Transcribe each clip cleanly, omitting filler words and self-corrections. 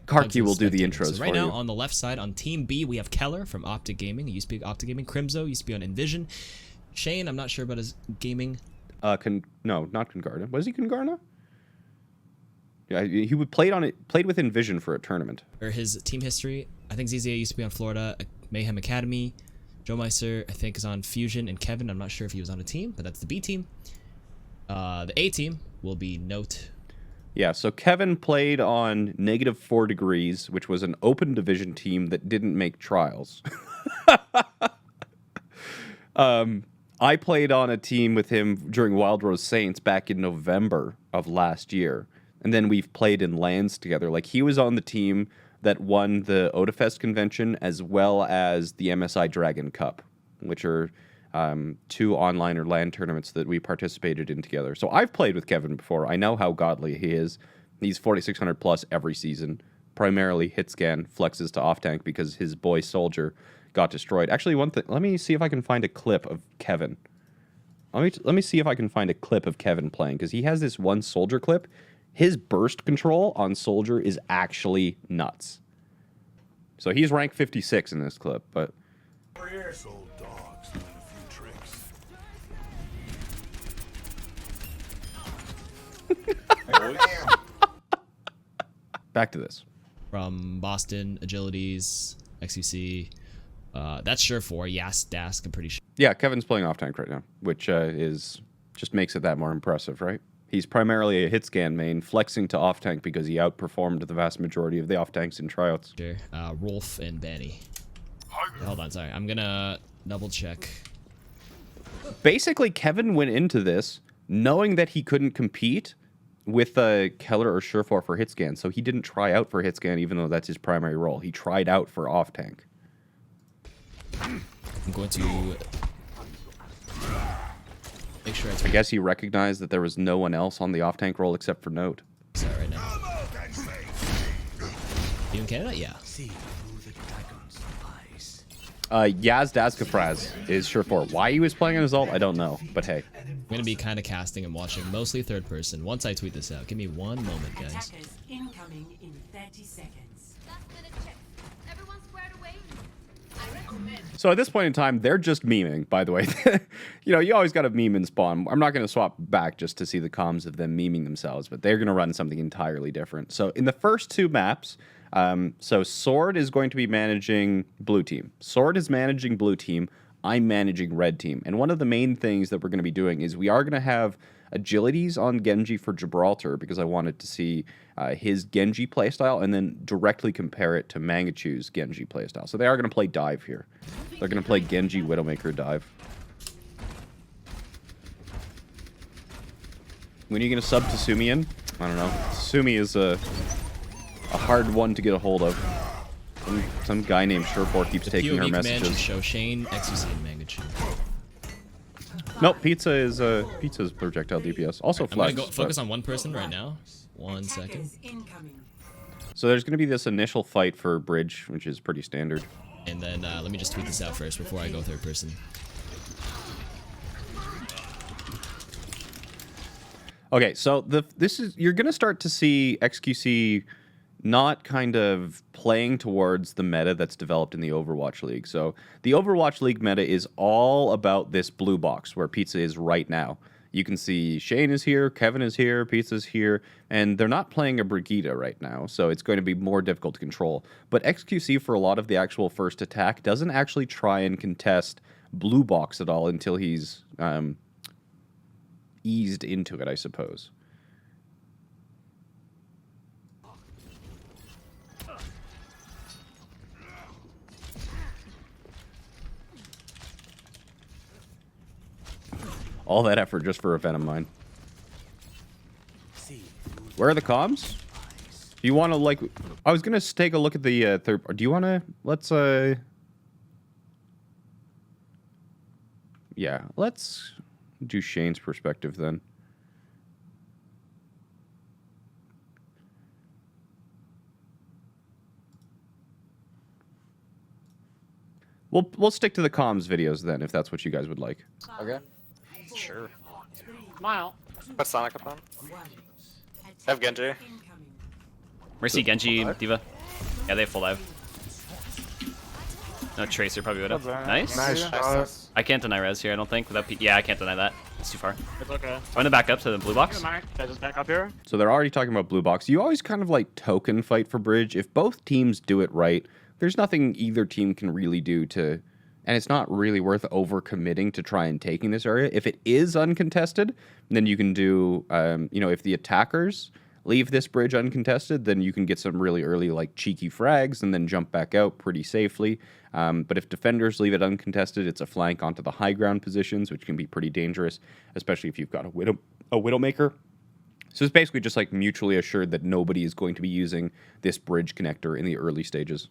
Karki will do the intros so right for now, you. on the left side, on Team B, we have Keller from Optic Gaming. He used to be Optic Gaming. Crimzo used to be on Envision. Chayne, I'm not sure about his gaming. No, not Congarna. Was he Congarna? Yeah, he played with Envision for a tournament. Or his team history. I think ZZA used to be on Florida Mayhem Academy. Joe Meister, I think, is on Fusion, and Kevin, I'm not sure if he was on a team, but that's the B team. The A team will be Note. Yeah, so Kevin played on -4 degrees, which was an open division team that didn't make trials. I played on a team with him during Wild Rose Saints back in November of last year. And then we've played in LANs together. Like, he was on the team that won the Odafest convention as well as the MSI Dragon Cup, which are 2 online or LAN tournaments that we participated in together. So I've played with Kevin before. I know how godly he is. He's 4,600 plus every season. Primarily hit scan, flexes to off tank because his boy Soldier got destroyed. Actually, one thing. Let me see if I can find a clip of Kevin. Let me see if I can find a clip of Kevin playing, because he has this one Soldier clip. His burst control on Soldier is actually nuts. So he's ranked 56 in this clip, but... Back to this. From Boston, Agilities, XQC. That's sure for Yas Dask, I'm pretty sure. Yeah, Kevin's playing off tank right now, which just makes it that more impressive, right? He's primarily a hit scan main, flexing to off tank because he outperformed the vast majority of the off tanks in tryouts. Sure. Rolf and Banny. Hold on, sorry. I'm gonna double check. Basically, Kevin went into this knowing that he couldn't compete with Keller or Surefour for hit scan, so he didn't try out for hit scan even though that's his primary role. He tried out for off tank. I'm going to make sure I guess he recognized that there was no one else on the off tank role except for Note. Sorry, right now. You in Canada? Yeah. Yaz Dazkafraz is Surefour. Why he was playing on his ult, I don't know. But hey. I'm going to be kind of casting and watching mostly third person once I tweet this out. Give me one moment, guys. Incoming in 30 seconds. So at this point in time, they're just memeing, by the way. You know, you always got to meme and spawn. I'm not going to swap back just to see the comms of them memeing themselves, but they're going to run something entirely different. So in the first 2 maps, so Sword is going to be managing blue team. Sword is managing blue team. I'm managing red team. And one of the main things that we're going to be doing is we are going to have agilities on Genji for Gibraltar because I wanted to see his Genji playstyle and then directly compare it to Mangachu's Genji playstyle. So they are going to play dive here. They're going to play Genji Widowmaker dive. When are you going to sub Tasumi in? I don't know. Tasumi is a hard one to get a hold of. Some guy named Surefour keeps taking her messages. Show Chayne, XQC, and Mangachu. Nope, Pizza's projectile DPS. Also flex. I'm gonna go focus on one person right now. 1 second. So there's gonna be this initial fight for bridge, which is pretty standard. And then let me just tweet this out first before I go third person. Okay, so you're gonna start to see XQC not kind of playing towards the meta that's developed in the Overwatch League. So the Overwatch League meta is all about this blue box where Pizza is right now. You can see Chayne is here, Kevin is here, Pizza's here, and they're not playing a Brigitte right now, so it's going to be more difficult to control. But XQC, for a lot of the actual first attack, doesn't actually try and contest blue box at all until he's eased into it, I suppose. All that effort just for a Venom Mine. Where are the comms? Do you want to, like... I was going to take a look at the third... Do you want to... Let's, yeah, let's do Shayne's perspective then. We'll stick to the comms videos then, if that's what you guys would like. Okay. Sure. Smile. Put Sonic up on. Have Genji. Mercy, Genji, D.Va. Yeah, they have full dive. No Tracer probably would have. Nice. Nice shot. I can't deny res here, I don't think. Without yeah, I can't deny that. It's too far. It's okay. I'm gonna back up to the blue box. Can I just back up here? So they're already talking about blue box. You always kind of like token fight for bridge. If both teams do it right, there's nothing either team can really do to, and it's not really worth over committing to try and taking this area. If it is uncontested, then you can do, if the attackers leave this bridge uncontested, then you can get some really early like cheeky frags and then jump back out pretty safely. But if defenders leave it uncontested, it's a flank onto the high ground positions, which can be pretty dangerous, especially if you've got a Widowmaker. So it's basically just like mutually assured that nobody is going to be using this bridge connector in the early stages.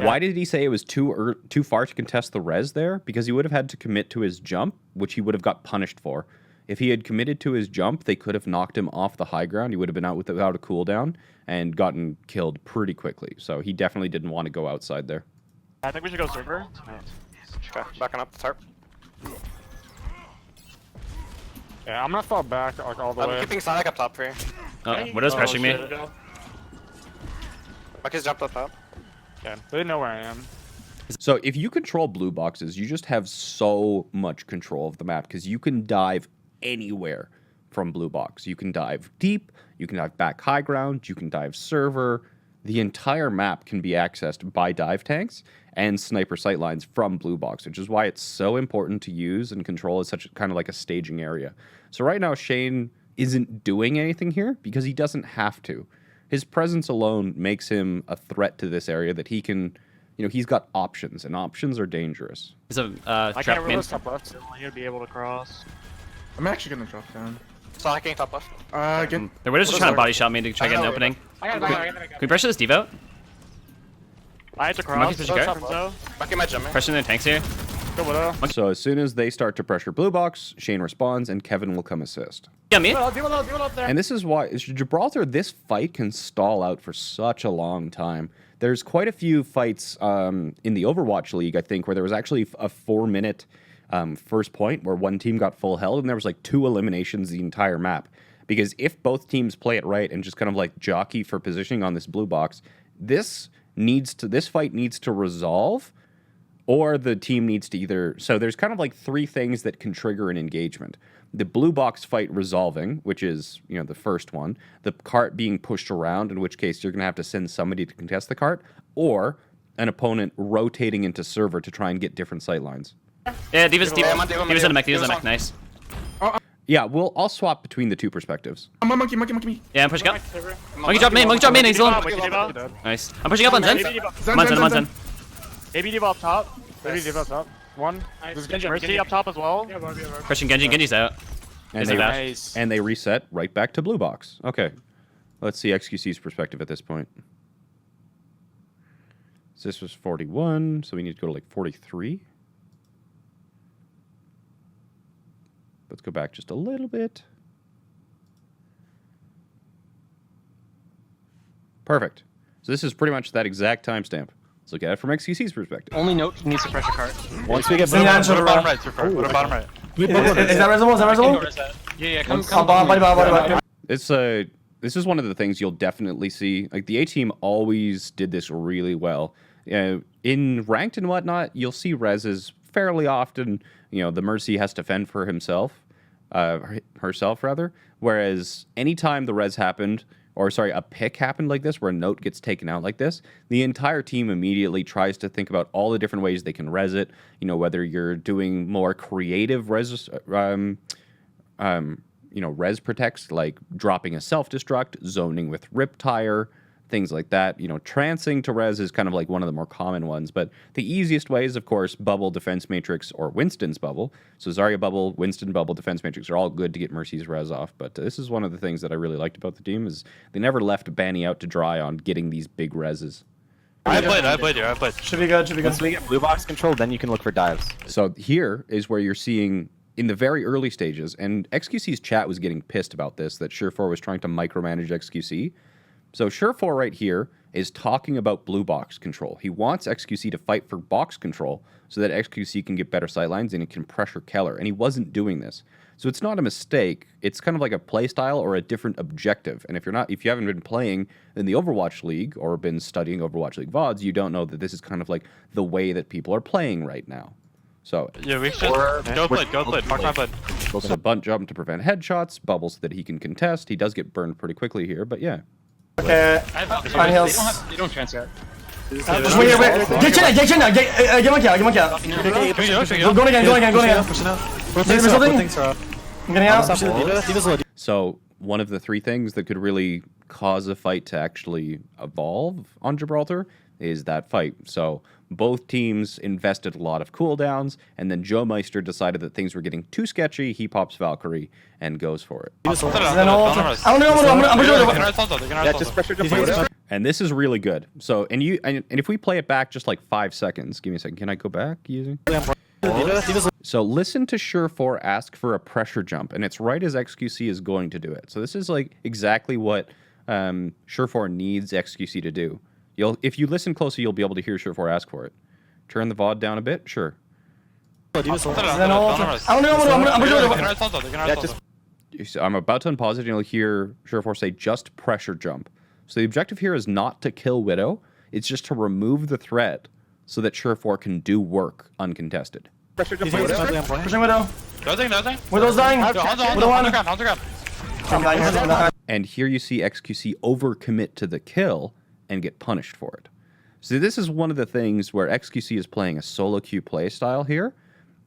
Why did he say it was too far to contest the res there? Because he would have had to commit to his jump, which he would have got punished for. If he had committed to his jump, they could have knocked him off the high ground. He would have been out without a cooldown and gotten killed pretty quickly. So he definitely didn't want to go outside there. I think we should go server. Okay, backing up the tarp. Yeah, I'm gonna fall back like all the way. I'm keeping Sonic up top for you. What is pressuring me? Bucky's jumped up top. Yeah, they know where I am. So if you control blue boxes, you just have so much control of the map because you can dive anywhere from blue box. You can dive deep, you can dive back high ground, you can dive server. The entire map can be accessed by dive tanks and sniper sightlines from blue box, which is why it's so important to use and control as such kind of like a staging area. So right now, Chayne isn't doing anything here because he doesn't have to. His presence alone makes him a threat to this area that he can, he's got options, and options are dangerous. He's a I trap can't main. really top left. I'm gonna be able to cross. I'm actually gonna drop down. Sonic getting top left. Again. The Widow's just trying to body shot me to try to get an opening. Can we pressure this D.Va out? I had to Monkey cross. push a cart? So, Bucky might jump in. Pressing their tanks here. go Widow. So as soon as they start to pressure blue box, Chayne responds, and Kevin will come assist. Yeah, me. Do it up there. And this is why Gibraltar, this fight can stall out for such a long time. There's quite a few fights in the Overwatch League, I think, where there was actually a 4-minute first point where one team got full held, and there was like 2 eliminations the entire map. Because if both teams play it right and just kind of like jockey for positioning on this blue box, this fight needs to resolve, or the team needs to either... So there's kind of like 3 things that can trigger an engagement. The blue box fight resolving, which is, the first one. The cart being pushed around, in which case you're going to have to send somebody to contest the cart. Or an opponent rotating into server to try and get different sightlines. Yeah, D.Va's deep. I'm on D.Va, D.Va's on the mech. D.Va's D.Va's on the on. mech. Nice. Yeah, I'll swap between the 2 perspectives. I'm a monkey. Yeah, I'm pushing up. Monkey drop main. He's alone. Nice. I'm pushing up on Zen. I'm on Zen. Maybe D.Va up top. Maybe D.Va up top. One. There's Mercy up top as well. Pushing Genji. Genji's out. And they reset right back to blue box. Okay. Let's see XQC's perspective at this point. So this was 41, so we need to go to like 43. Let's go back just a little bit. Perfect. So this is pretty much that exact timestamp. Let's look at it from XQC's perspective. Only note he needs to pressure cart. Once we get Bottom right, bottom right. Is that reasonable? Is that reasonable? Yeah, Come on. This is one of the things you'll definitely see. Like the A team always did this really well. In ranked and whatnot, you'll see reses fairly often. The Mercy has to fend for herself rather. Whereas anytime the res happened, a pick happened like this, where a note gets taken out like this, the entire team immediately tries to think about all the different ways they can res it. Whether you're doing more creative res protects, like dropping a self-destruct, zoning with Riptire, things like that. Trancing to res is kind of like one of the more common ones, but the easiest way is, of course, Bubble, Defense Matrix, or Winston's Bubble. So Zarya Bubble, Winston Bubble, Defense Matrix are all good to get Mercy's res off, but this is one of the things that I really liked about the team, is they never left Banny out to dry on getting these big reses. I played. Should be good. Once we get blue box control, then you can look for dives. So here is where you're seeing, in the very early stages, and XQC's chat was getting pissed about this, that Surefour was trying to micromanage XQC. So Surefour right here is talking about blue box control. He wants XQC to fight for box control so that XQC can get better sightlines and it can pressure Keller, and he wasn't doing this. So it's not a mistake. It's kind of like a play style or a different objective. And if you haven't been playing in the Overwatch League or been studying Overwatch League VODs, you don't know that this is kind of like the way that people are playing right now. So Yeah, we should go play. Fuck my play. so bunt jump to prevent headshots, bubbles that he can contest. He does get burned pretty quickly here, but yeah. Okay. On hills. You don't chance yet. Wait. Get Chayne now. Get one kill. Go again. There's something. I'm getting out. So one of the three things that could really cause a fight to actually evolve on Gibraltar is that fight. So both teams invested a lot of cooldowns, and then Joe Meister decided that things were getting too sketchy. He pops Valkyrie and goes for it. I'm Just pressure jump. And this is really good. So and if we play it back just like 5 seconds, give me a second. Can I go back using? So listen to Surefour ask for a pressure jump, and it's right as XQC is going to do it. So this is like exactly what Surefour needs XQC to do. If you listen closely, you'll be able to hear Surefour ask for it. Turn the VOD down a bit, sure. I'm about to unpause it, and you'll hear Surefour say just pressure jump. So the objective here is not to kill Widow, it's just to remove the threat so that Surefour can do work uncontested. Pressure jump. Pushing Widow. Nothing. Widow's dying. Widow on. I'm dying. And here you see XQC overcommit to the kill and get punished for it. So this is one of the things where XQC is playing a solo queue play style here,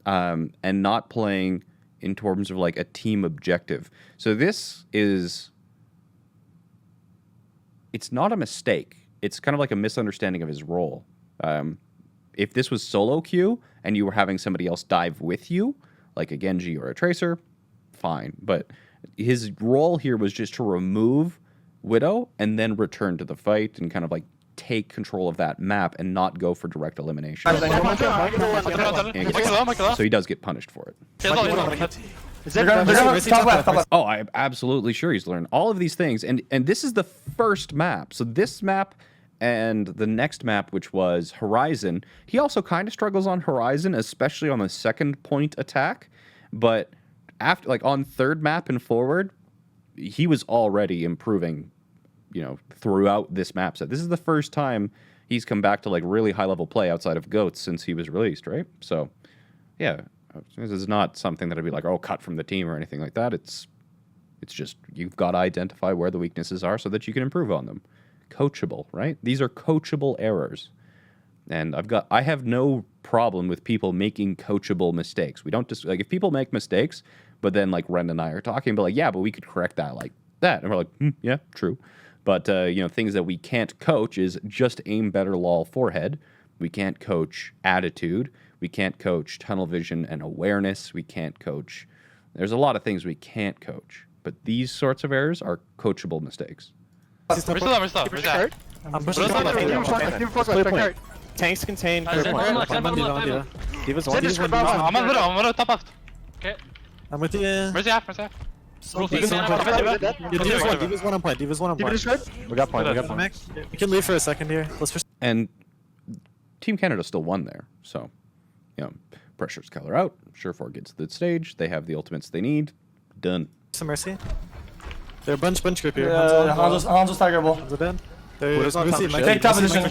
and not playing in terms of like a team objective. So this is, it's not a mistake. It's kind of like a misunderstanding of his role. If this was solo queue and you were having somebody else dive with you, like a Genji or a Tracer, fine. But his role here was just to remove Widow and then return to the fight and kind of like take control of that map and not go for direct elimination. So he does get punished for it. Oh, I'm absolutely sure he's learned all of these things. And this is the first map. So this map and the next map, which was Horizon, he also kind of struggles on Horizon, especially on the second point attack. But after, like on third map and forward, he was already improving, you know, throughout this map set. This is the first time he's come back to like really high level play outside of GOATs since he was released, right? So, yeah, this is not something that I'd be like, oh, cut from the team or anything like that. It's just you've got to identify where the weaknesses are so that you can improve on them. Coachable, right? These are coachable errors. And I have no problem with people making coachable mistakes. We don't just like if people make mistakes, but then like Ren and I are talking, but like, yeah, but we could correct that like that. And we're like, yeah, true. But, you know, things that we can't coach is just aim better lol forehead. We can't coach attitude. We can't coach tunnel vision and awareness. We can't coach. There's a lot of things we can't coach. But these sorts of errors are coachable mistakes. Tanks contain. Diva's one. I'm on top left. Okay. I'm with you. Mercy half. Diva's one on point. We got point. We can leave for a second here. Let's push. And Team Canada still won there. So, you know, pressures Keller out. Surefour gets to the stage. They have the ultimates they need. Done. Some mercy. They're a bunch group here. Hanzo's staggerable. Hanzo dead. There's mercy. Take top position.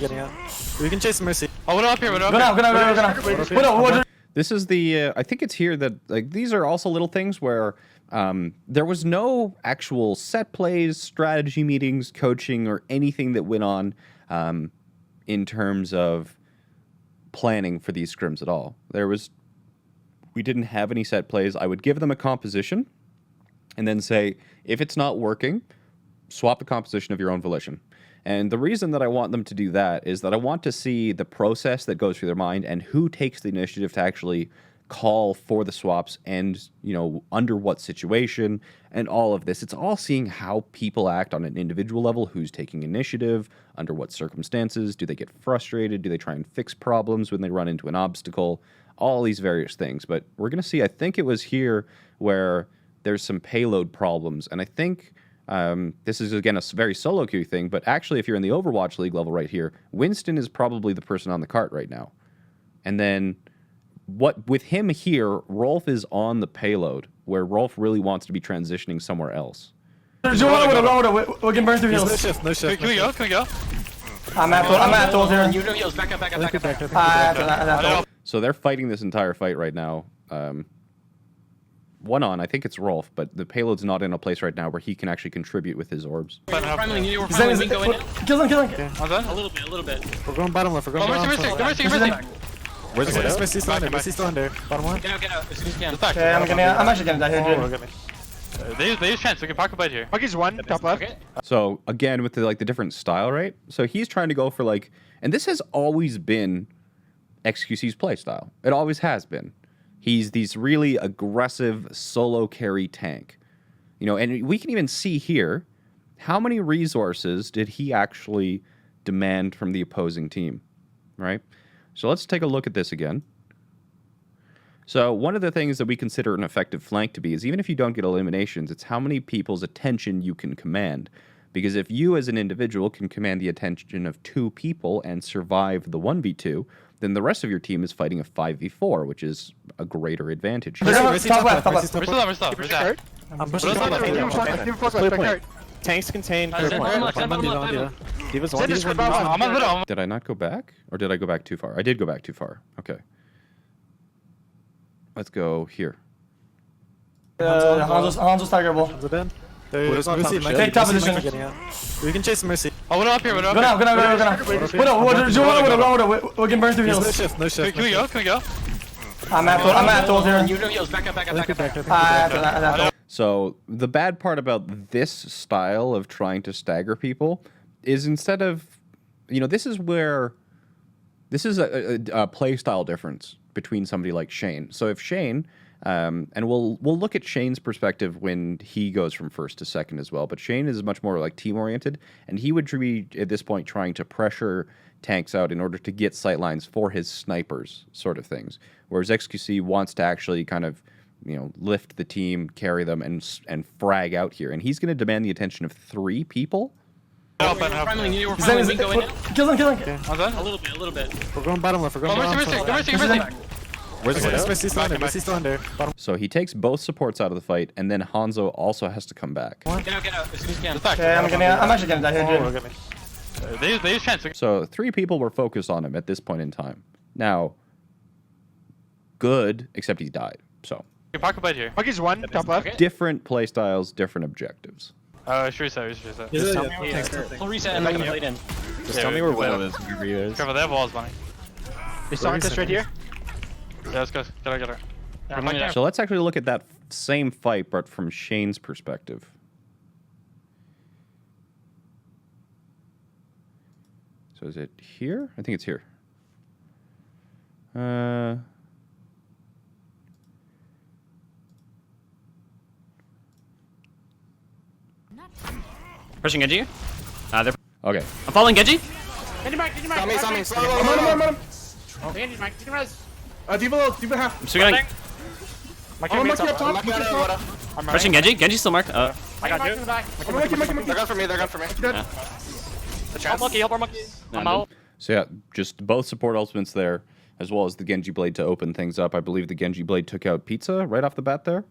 We can chase some mercy. Oh, what up here? Go now. This is the, I think it's here that, like, these are also little things where there was no actual set plays, strategy meetings, coaching, or anything that went on in terms of planning for these scrims at all. We didn't have any set plays. I would give them a composition and then say, if it's not working, swap the composition of your own volition. And the reason that I want them to do that is that I want to see the process that goes through their mind and who takes the initiative to actually call for the swaps and, you know, under what situation and all of this. It's all seeing how people act on an individual level, who's taking initiative, under what circumstances, do they get frustrated, do they try and fix problems when they run into an obstacle, all these various things. But we're going to see, I think it was here where there's some payload problems, and I think This is, again, a very solo queue thing, but actually, if you're in the Overwatch League level right here, Winston is probably the person on the cart right now. And then, with him here, Rolf is on the payload, where Rolf really wants to be transitioning somewhere else. We can burn through No heals. shift, no shift. Can we go? Can we go? I'm at those here. You know heals. Back up. So they're fighting this entire fight right now. One on, I think it's Rolf, but the payload's not in a place right now where he can actually contribute with his orbs. We're finally, we can go in. Kill him. A little bit. We're going bottom left, we're going bottom left. Where's the Mercy still under, Mercy still under. Bottom one. Get out as soon as you can. Okay, I'm actually gonna die here, dude. They use chance. We can park a bite here. Monkey's one, top left. Okay. So again, with the different style, right? So he's trying to go for and this has always been XQC's playstyle. It always has been. He's these really aggressive solo carry tank, and we can even see here how many resources did he actually demand from the opposing team, right? So let's take a look at this again. So one of the things that we consider an effective flank to be is even if you don't get eliminations, it's how many people's attention you can command. Because if you as an individual can command the attention of 2 people and survive the 1v2, then the rest of your team is fighting a 5v4, which is a greater advantage. Top left. We're still. Where's that? I'm pushing top left. Tanks contain. Diva's one. I'm on middle. Did I not go back? Or did I go back too far? I did go back too far. Okay. Let's go here. Hanzo's targetable. Hanzo dead. Widow's on top of ship. Take top position. We can chase Mercy. Oh, we're up here. Go now. We can burn through No heals. shift, no shift. Can we go? Can we go? I'm at those here. You know heals. Back up. So the bad part about this style of trying to stagger people is instead of, this is a play style difference between somebody like Chayne. So if Chayne, and we'll look at Shayne's perspective when he goes from first to second as well, but Chayne is much more team oriented, and he would be at this point trying to pressure tanks out in order to get sightlines for his snipers, sort of things. Whereas XQC wants to actually kind of lift the team, carry them, and frag out here. And he's going to demand the attention of 3 people. Kill him. A little bit. We're going bottom left, we're going bottom left. Where's the Mercy still under, Mercy still under. Bottom. So he takes both supports out of the fight, and then Hanzo also has to come back. Get out as soon as you can. Okay, I'm actually gonna die here, dude. They use chance. So 3 people were focused on him at this point in time. Now, good, except he died. So We can park a bite here. Monkey's one, top left. different play styles, different objectives. Sure set. Just tell me Full reset and I'm gonna play it in. Just tell me where Widow is. Wherever he is. Careful, they have walls, Bunny. They saw this right here. Yeah, let's go. Get her. So let's actually look at that same fight, but from Shayne's perspective. So is it here? I think it's here. Pushing Genji. They're. Okay. I'm following Genji. Saw me. Slow. Diva half. I'm still getting. Monkey up top. Pushing Genji. Genji's still marked. I got you. They're gone for me. Yeah. Help monkey. I'm out. So yeah, just both support ultimates there, as well as the Genji Blade to open things up. I believe the Genji Blade took out Pizza right off the bat there.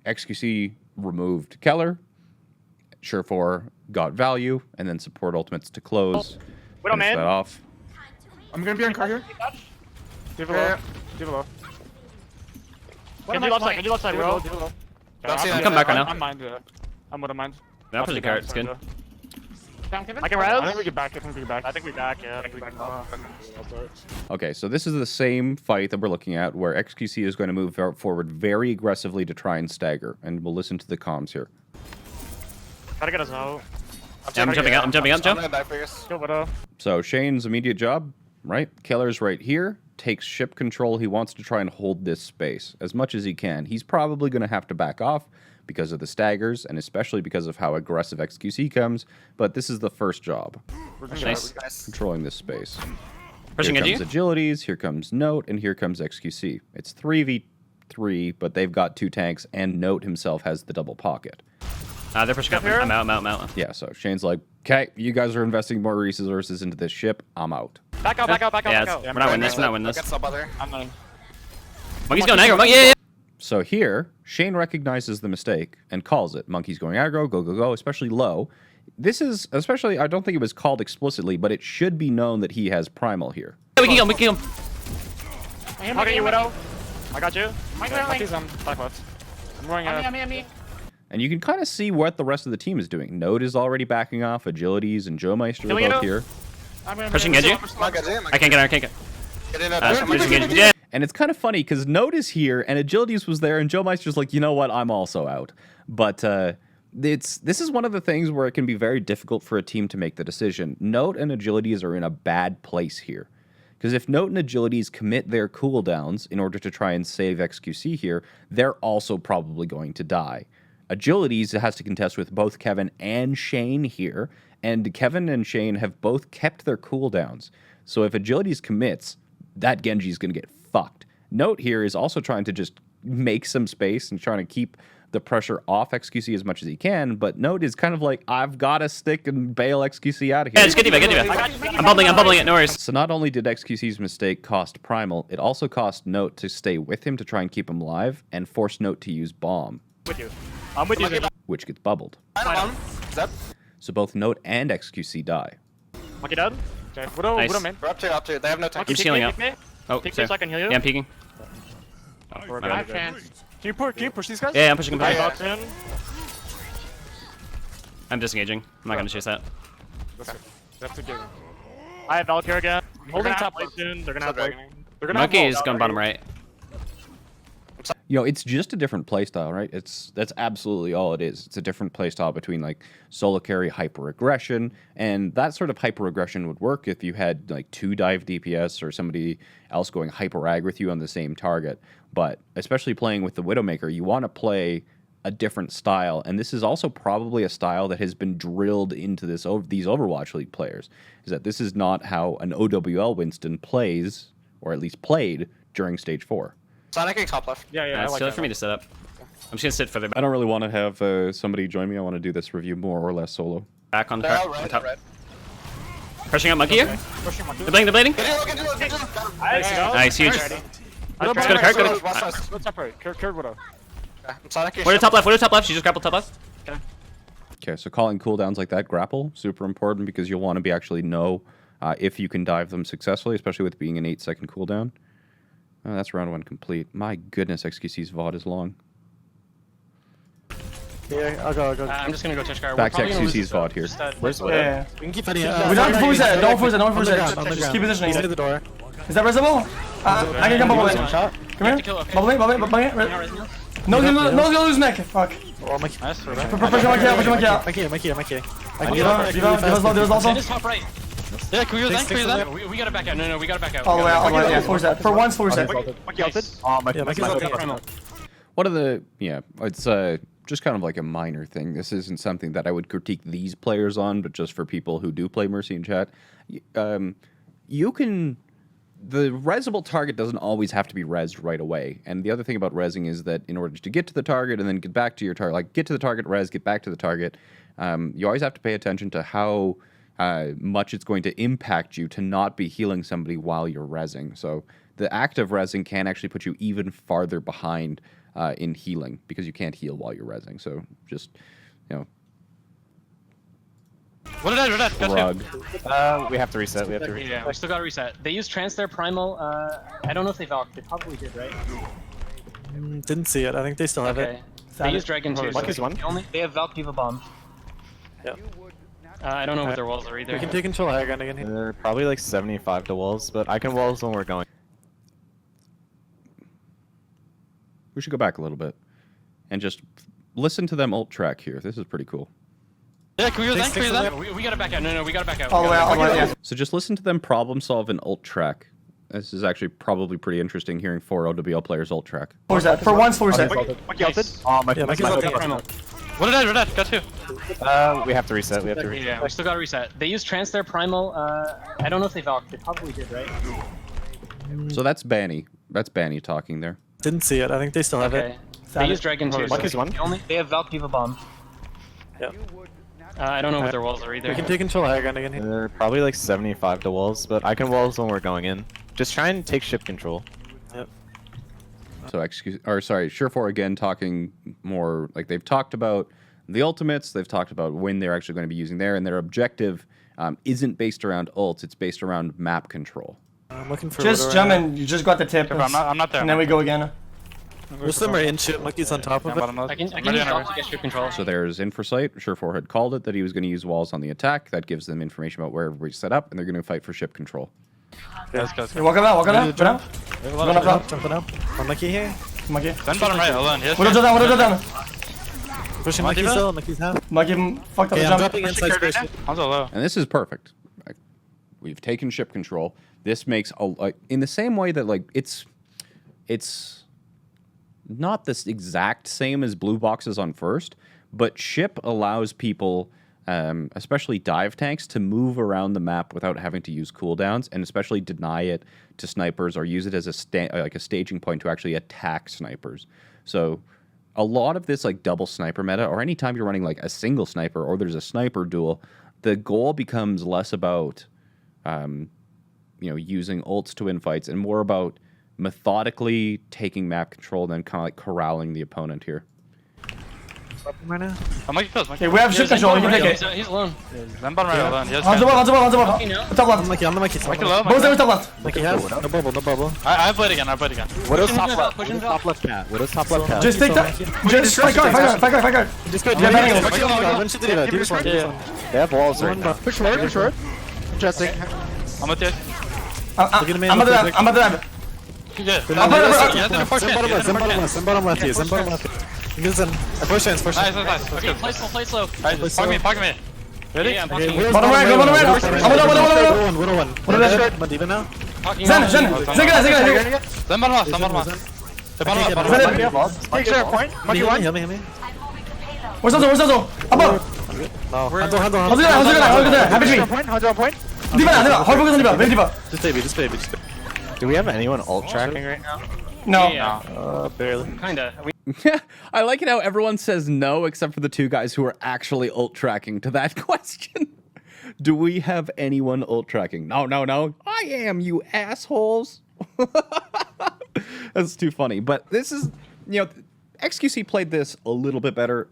XQC removed Keller. Surefour got value, and then support ultimates to close. Widow Finish man. that off. I'm gonna be on car here. Diva low. Genji left side, bro. Come back right now. I'm mind. I'm with a mind. Yeah, pushing carrot. It's good. I can res. I think we get back. I think we back. Yeah. Okay, so this is the same fight that we're looking at, where XQC is going to move forward very aggressively to try and stagger, and we'll listen to the comms here. Gotta get us out. Yeah, I'm jumping out. Jump. Go Widow. So Shayne's immediate job, right? Keller's right here, takes ship control. He wants to try and hold this space as much as he can. He's probably going to have to back off because of the staggers, and especially because of how aggressive XQC comes, but this is the first job. Nice. Controlling this space. Pushing Here Genji. comes Agilities, here comes Note, and here comes XQC. It's 3v 3, but they've got 2 tanks, and Note himself has the double pocket. They're pushing up. I'm out. Yeah, so Shane's like, okay, you guys are investing more resources into this ship. I'm out. Back out. Yeah, we're not winning this. Get sub other. I'm in. Monkey's going aggro. Yeah. So here, Chayne recognizes the mistake and calls it. Monkey's going aggro, go, especially low. This is, especially, I don't think it was called explicitly, but it should be known that he has Primal here. We can kill him. How can you, Widow? I got you. Monkey's on back left. I'm going And you can kind of see what the rest of the team is doing. Note is already backing off. Agilities and Joe Meister are both here. Pushing Genji. I can't get. Get in Pushing Genji. Yeah. And it's kind of funny because Note is here and Agilities was there and Joe Meister's like, you know what, I'm also out. But this is one of the things where it can be very difficult for a team to make the decision. Note and Agilities are in a bad place here. Because if Note and Agilities commit their cooldowns in order to try and save XQC here, they're also probably going to die. Agilities has to contest with both Kevin and Chayne here, and Kevin and Chayne have both kept their cooldowns. So if Agilities commits, that Genji's going to get fucked. Note here is also trying to just make some space and trying to keep the pressure off XQC as much as he can, but Note is kind of like, I've got to stick and bail XQC out of here. Yeah, just get back. I'm bubbling it, no worries. So not only did XQC's mistake cost Primal, it also cost Note to stay with him to try and keep him alive, and force Note to use Bomb. with you. I'm with you. Which gets bubbled. So both Note and XQC die. Monkey dead. Okay, Widow, Nice. Widow main. We're up 2. They have no tank. Keep healing up. Oh, Peek sorry. me so I can heal you. Yeah, I'm peeking. We're My good. bad. Can you push these guys? Yeah, I'm pushing him Back back. box in. I'm disengaging. I'm not gonna chase that. That's a good. I have Valkyrie again. I'm holding top lane soon. They're gonna have like. They're gonna have Monkey is walls going out bottom already. right. You know, it's just a different playstyle, right? That's absolutely all it is. It's a different playstyle between like solo carry, hyper aggression, and that sort of hyper aggression would work if you had like 2 dive DPS or somebody else going hyper ag with you on the same target. But especially playing with the Widowmaker, you want to play a different style, and this is also probably a style that has been drilled into these Overwatch League players. Is that this is not how an OWL Winston plays, or at least played during Stage 4. Sonic and top left. Yeah, I It's like still that. for me to set up. I'm just gonna sit further I don't really want to have somebody join me. I want to do this review more or less solo. back on They're out top. red. On top. Red. Pressing up Monkey here. Pushing Monkey. They're bleeding. Get in low. Got him. Nice, huge. Let's go to Kirk, go to- Let's separate. Kirk Widow. Sonic and What top left? What top left? She just grappled top left. Okay, so calling cooldowns like that, grapple, super important because you'll want to be actually know if you can dive them successfully, especially with being an 8-second cooldown. That's round 1 complete. My goodness, XQC's VOD is long. Yeah, I'll go. I'm just gonna go touch guard. Back to XQC's VOD here. Where's Yeah, yeah. We can keep fighting. We don't have to force it. Don't force it. Don't force it. Just keep positioning. He's near the door. Is that visible? I can come bubble in. Come here. Bubble in. No, gonna lose neck. Fuck. Oh, Mikey. Push Monkey out. Mikey. Give us also. Top right. Yeah, can we go that? We gotta back out. No, we gotta back out. All the way out. Yeah, force that. For once, force that. Monkey ulted. Yeah, Mikey's out. One of the, it's just kind of like a minor thing. This isn't something that I would critique these players on, but just for people who do play Mercy in chat, you can... The resable target doesn't always have to be rezzed right away. And the other thing about rezzing is that in order to get to the target and then get back to your target, like get to the target, res, get back to the target, you always have to pay attention to how much it's going to impact you to not be healing somebody while you're rezzing. So the act of rezzing can actually put you even farther behind in healing because you can't heal while you're rezzing. So just, What did I do? Got We have to reset. Yeah, we still gotta reset. They used trans their primal. I don't know if they valked. They probably did, right? Didn't see it. I think they still have it. They used dragon too. Monkey's one. They have Valk Diva bomb. Yeah. I don't know what their walls are either. We can take control high ground again here. They're probably like 75 to walls, but I can walls when we're going. we should go back a little bit and just listen to them ult track here. This is pretty cool. Yeah, can we go that? We gotta back out. No, we gotta back out. All the way out. Yeah. So just listen to them problem solve an ult track. This is actually probably pretty interesting hearing 4 OWL players ult track. Force that. For once, force that. Monkey ulted. Yeah, Mikey's out. What did I do? Got 2. We have to reset. Yeah, we still gotta reset. They used trans their primal. I don't know if they valked. They probably did, right? So that's Banny. That's Banny talking there. Didn't see it. I think they still have Okay. They use Dragon too. Lucky's one. They have Valk Diva Bomb. Yeah. I don't know what their walls are it. either. We can take control high ground again here. They're probably like 75 to walls, but I can walls when we're going in. Just try and take ship control. Yep. So Surefour again talking more like they've talked about the ultimates. They've talked about when they're actually going to be using there, and their objective isn't based around ults. It's based around map control. I'm looking for. Just jump in. You just got the tip. I'm not there. And then we go again. Most of them are in ship. Monkey's on top of it. I can use Valk to get ship control. So there's Infrasight. Surefour had called it that he was going to use walls on the attack. That gives them information about where everybody's set up, and they're going to fight for ship control. Let's go. Hey, walk on out. Go down. Going up top. Jumping up. On Monkey here. Monkey. Then bottom right, hold on. Here's What down, down. Pushing Monkey still. Monkey's half. Monkey fucked up Okay, the I'm jump. dropping inside space. Hanzo low. And this is perfect. We've taken ship control. This makes in the same way that like it's not this exact same as blue boxes on first, but ship allows people, especially dive tanks, to move around the map without having to use cooldowns, and especially deny it to snipers or use it as a staging point to actually attack snipers. So a lot of this like double sniper meta, or anytime you're running like a single sniper or there's a sniper duel, the goal becomes less about using ults to win fights and more about methodically taking map control and then kind of like corralling the opponent here. Right now. I'm like close. Okay, we have ship control. You can take it. He's alone. Then bottom right, hold on. Here's On the ball. Top left. Monkey on the Monkey. Monkey low. Both sides top left. Monkey half. No bubble. No bubble. I played again. What is Pushing top Valk, left? pushing Top left cat? What is top left cat? Just take that. Just fight guard. Just go. Yeah, bang it. One should do that. Do this one. They have walls right now. Push forward. Interesting. I'm with you. I'm at the end. Good. Zen bottom left. Use them. Push hands. Nice. Okay, play slow. Alright, poke me. Ready? Yeah, I'm pushing. Bottom right. I'm Widow one. What is that? Madiva now. Zen. Then bottom off. The bottom off. Take share point. Monkey one. Heal me. Where's Hanzo? Above. No. Handle. Hold it there. Happy tree. Hanzo on point. Diva. Hold focus on Diva. Very Diva. Just baby. Do we have anyone ult tracking right now? No. Yeah, Barely. kinda. I like it how everyone says no except for the two guys who are actually ult tracking to that question. Do we have anyone ult tracking? No. I am, you assholes. That's too funny. But this is, XQC played this a little bit better.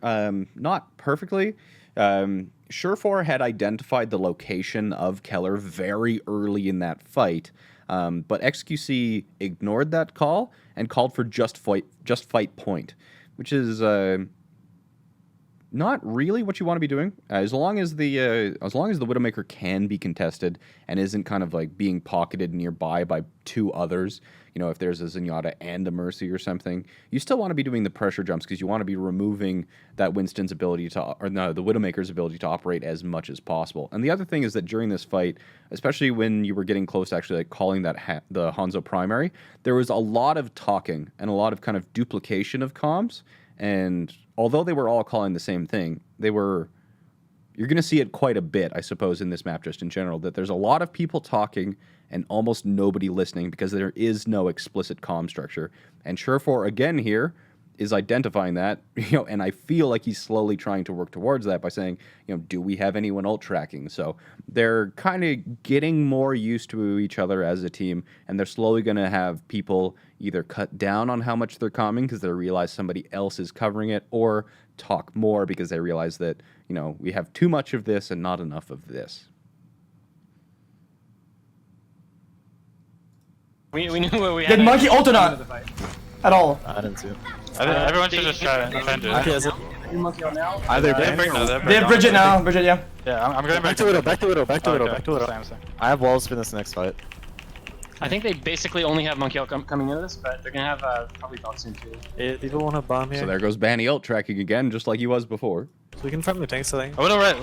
Not perfectly. Surefour had identified the location of Keller very early in that fight. But XQC ignored that call and called for just fight point, which is not really what you want to be doing. As long as the Widowmaker can be contested and isn't kind of like being pocketed nearby by two others. If there's a Zenyatta and a Mercy or something, you still want to be doing the pressure jumps because you want to be removing that Winston's ability the Widowmaker's ability to operate as much as possible. And the other thing is that during this fight, especially when you were getting close to actually like calling that the Hanzo primary, there was a lot of talking and a lot of kind of duplication of comms. And although they were all calling the same thing, you're going to see it quite a bit, I suppose, in this map just in general, that there's a lot of people talking and almost nobody listening because there is no explicit comm structure. And Surefour, again here, is identifying that, and I feel like he's slowly trying to work towards that by saying, do we have anyone ult tracking? So they're kind of getting more used to each other as a team, and they're slowly going to have people either cut down on how much they're comming because they realize somebody else is covering it, or talk more because they realize that, we have too much of this and not enough of this. We knew what we had. Did Monkey ult or not? At all? I didn't see it. Everyone should just try and defend it. Either They have Bridget now. Yeah. Yeah, I'm going Back to Widow. Back to Widow. Same. I have walls for this next fight. I think they basically only have Monkey ult coming into this, but they're gonna have probably Valk soon too. People won't have bomb here. So there goes Banny ult tracking again, just like he was before. So we can farm the tanks, I think. Oh, right.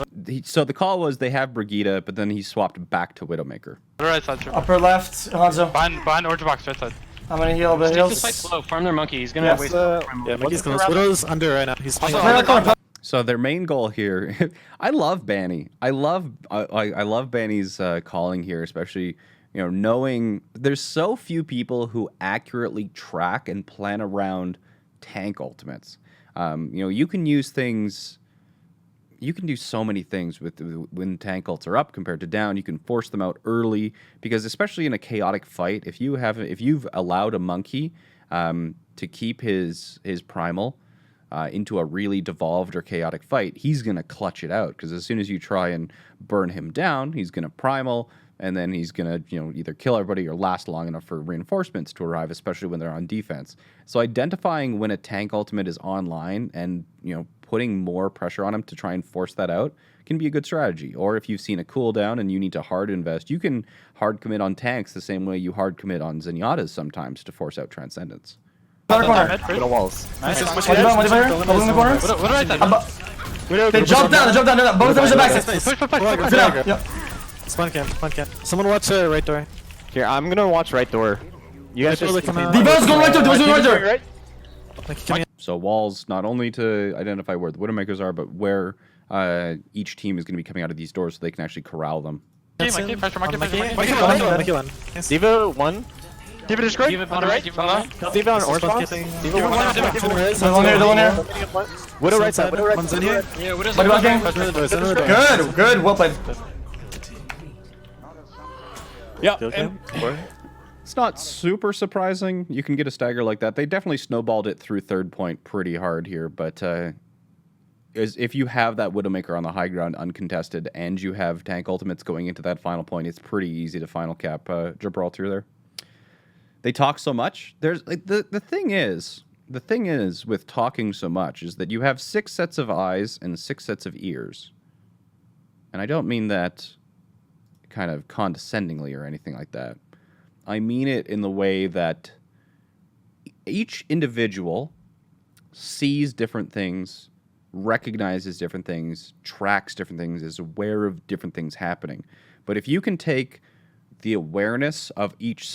So the call was they have Brigitte, but then he swapped back to Widowmaker. Right side, sure. Upper left, Hanzo. Behind orange box, right side. I'm gonna heal the Just heals. fight slow, farm their monkey. He's gonna waste time. Yeah, Monkey's close. Widow's under right now. He's playing. So their main goal here, I love Banny. I love Banny's calling here, especially You know, knowing there's so few people who accurately track and plan around tank ultimates. You know, you can use things. You can do so many things with when tank ults are up compared to down. You can force them out early because, especially in a chaotic fight, if you've allowed a monkey to keep his primal into a really devolved or chaotic fight, he's gonna clutch it out because as soon as you try and burn him down, he's gonna primal. And then he's going to, you know, either kill everybody or last long enough for reinforcements to arrive, especially when they're on defense. So identifying when a tank ultimate is online and, you know, putting more pressure on him to try and force that out can be a good strategy. Or if you've seen a cooldown and you need to hard invest, you can hard commit on tanks the same way you hard commit on Zenyatta's sometimes to force out Transcendence. Corner. Widow walls. What in the corner? What did I do? They jumped down. Both of them are back. Push. Yeah. Spawn camp. Someone watch right door. Here, I'm gonna watch right door. You guys just come out. Devo's going right there. So walls, not only to identify where the Widowmakers are, but where each team is going to be coming out of these doors so they can actually corral them. Monkey one. D.Va 1. D.Va is great. D.Va on the right. D.Va on orange box. D.Va 1. The one here. Widow right side. One's in here. Yeah, what is Good. Good. Well played. Yeah, and it's not super surprising. You can get a stagger like that. They definitely snowballed it through third point pretty hard here, but if you have that Widowmaker on the high ground uncontested and you have tank ultimates going into that final point, it's pretty easy to final cap Gibraltar there. They talk so much. There's like, the thing is with talking so much is that you have 6 sets of eyes and 6 sets of ears. And I don't mean that kind of condescendingly or anything like that. I mean it in the way that each individual sees different things, recognizes different things, tracks different things, is aware of different things happening. But if you can take the awareness of each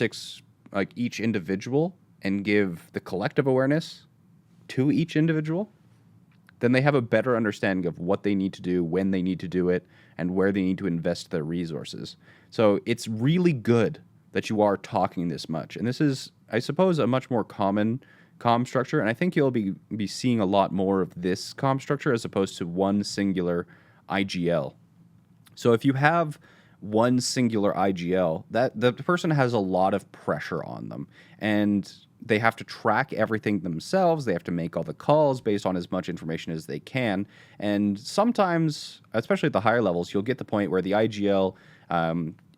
individual and give the collective awareness to each individual, then they have a better understanding of what they need to do, when they need to do it, and where they need to invest their resources. So it's really good that you are talking this much. And this is, I suppose, a much more common comm structure, and I think you'll be seeing a lot more of this comm structure as opposed to one singular IGL. So if you have one singular IGL, that the person has a lot of pressure on them, and they have to track everything themselves. They have to make all the calls based on as much information as they can. And sometimes, especially at the higher levels, you'll get the point where the IGL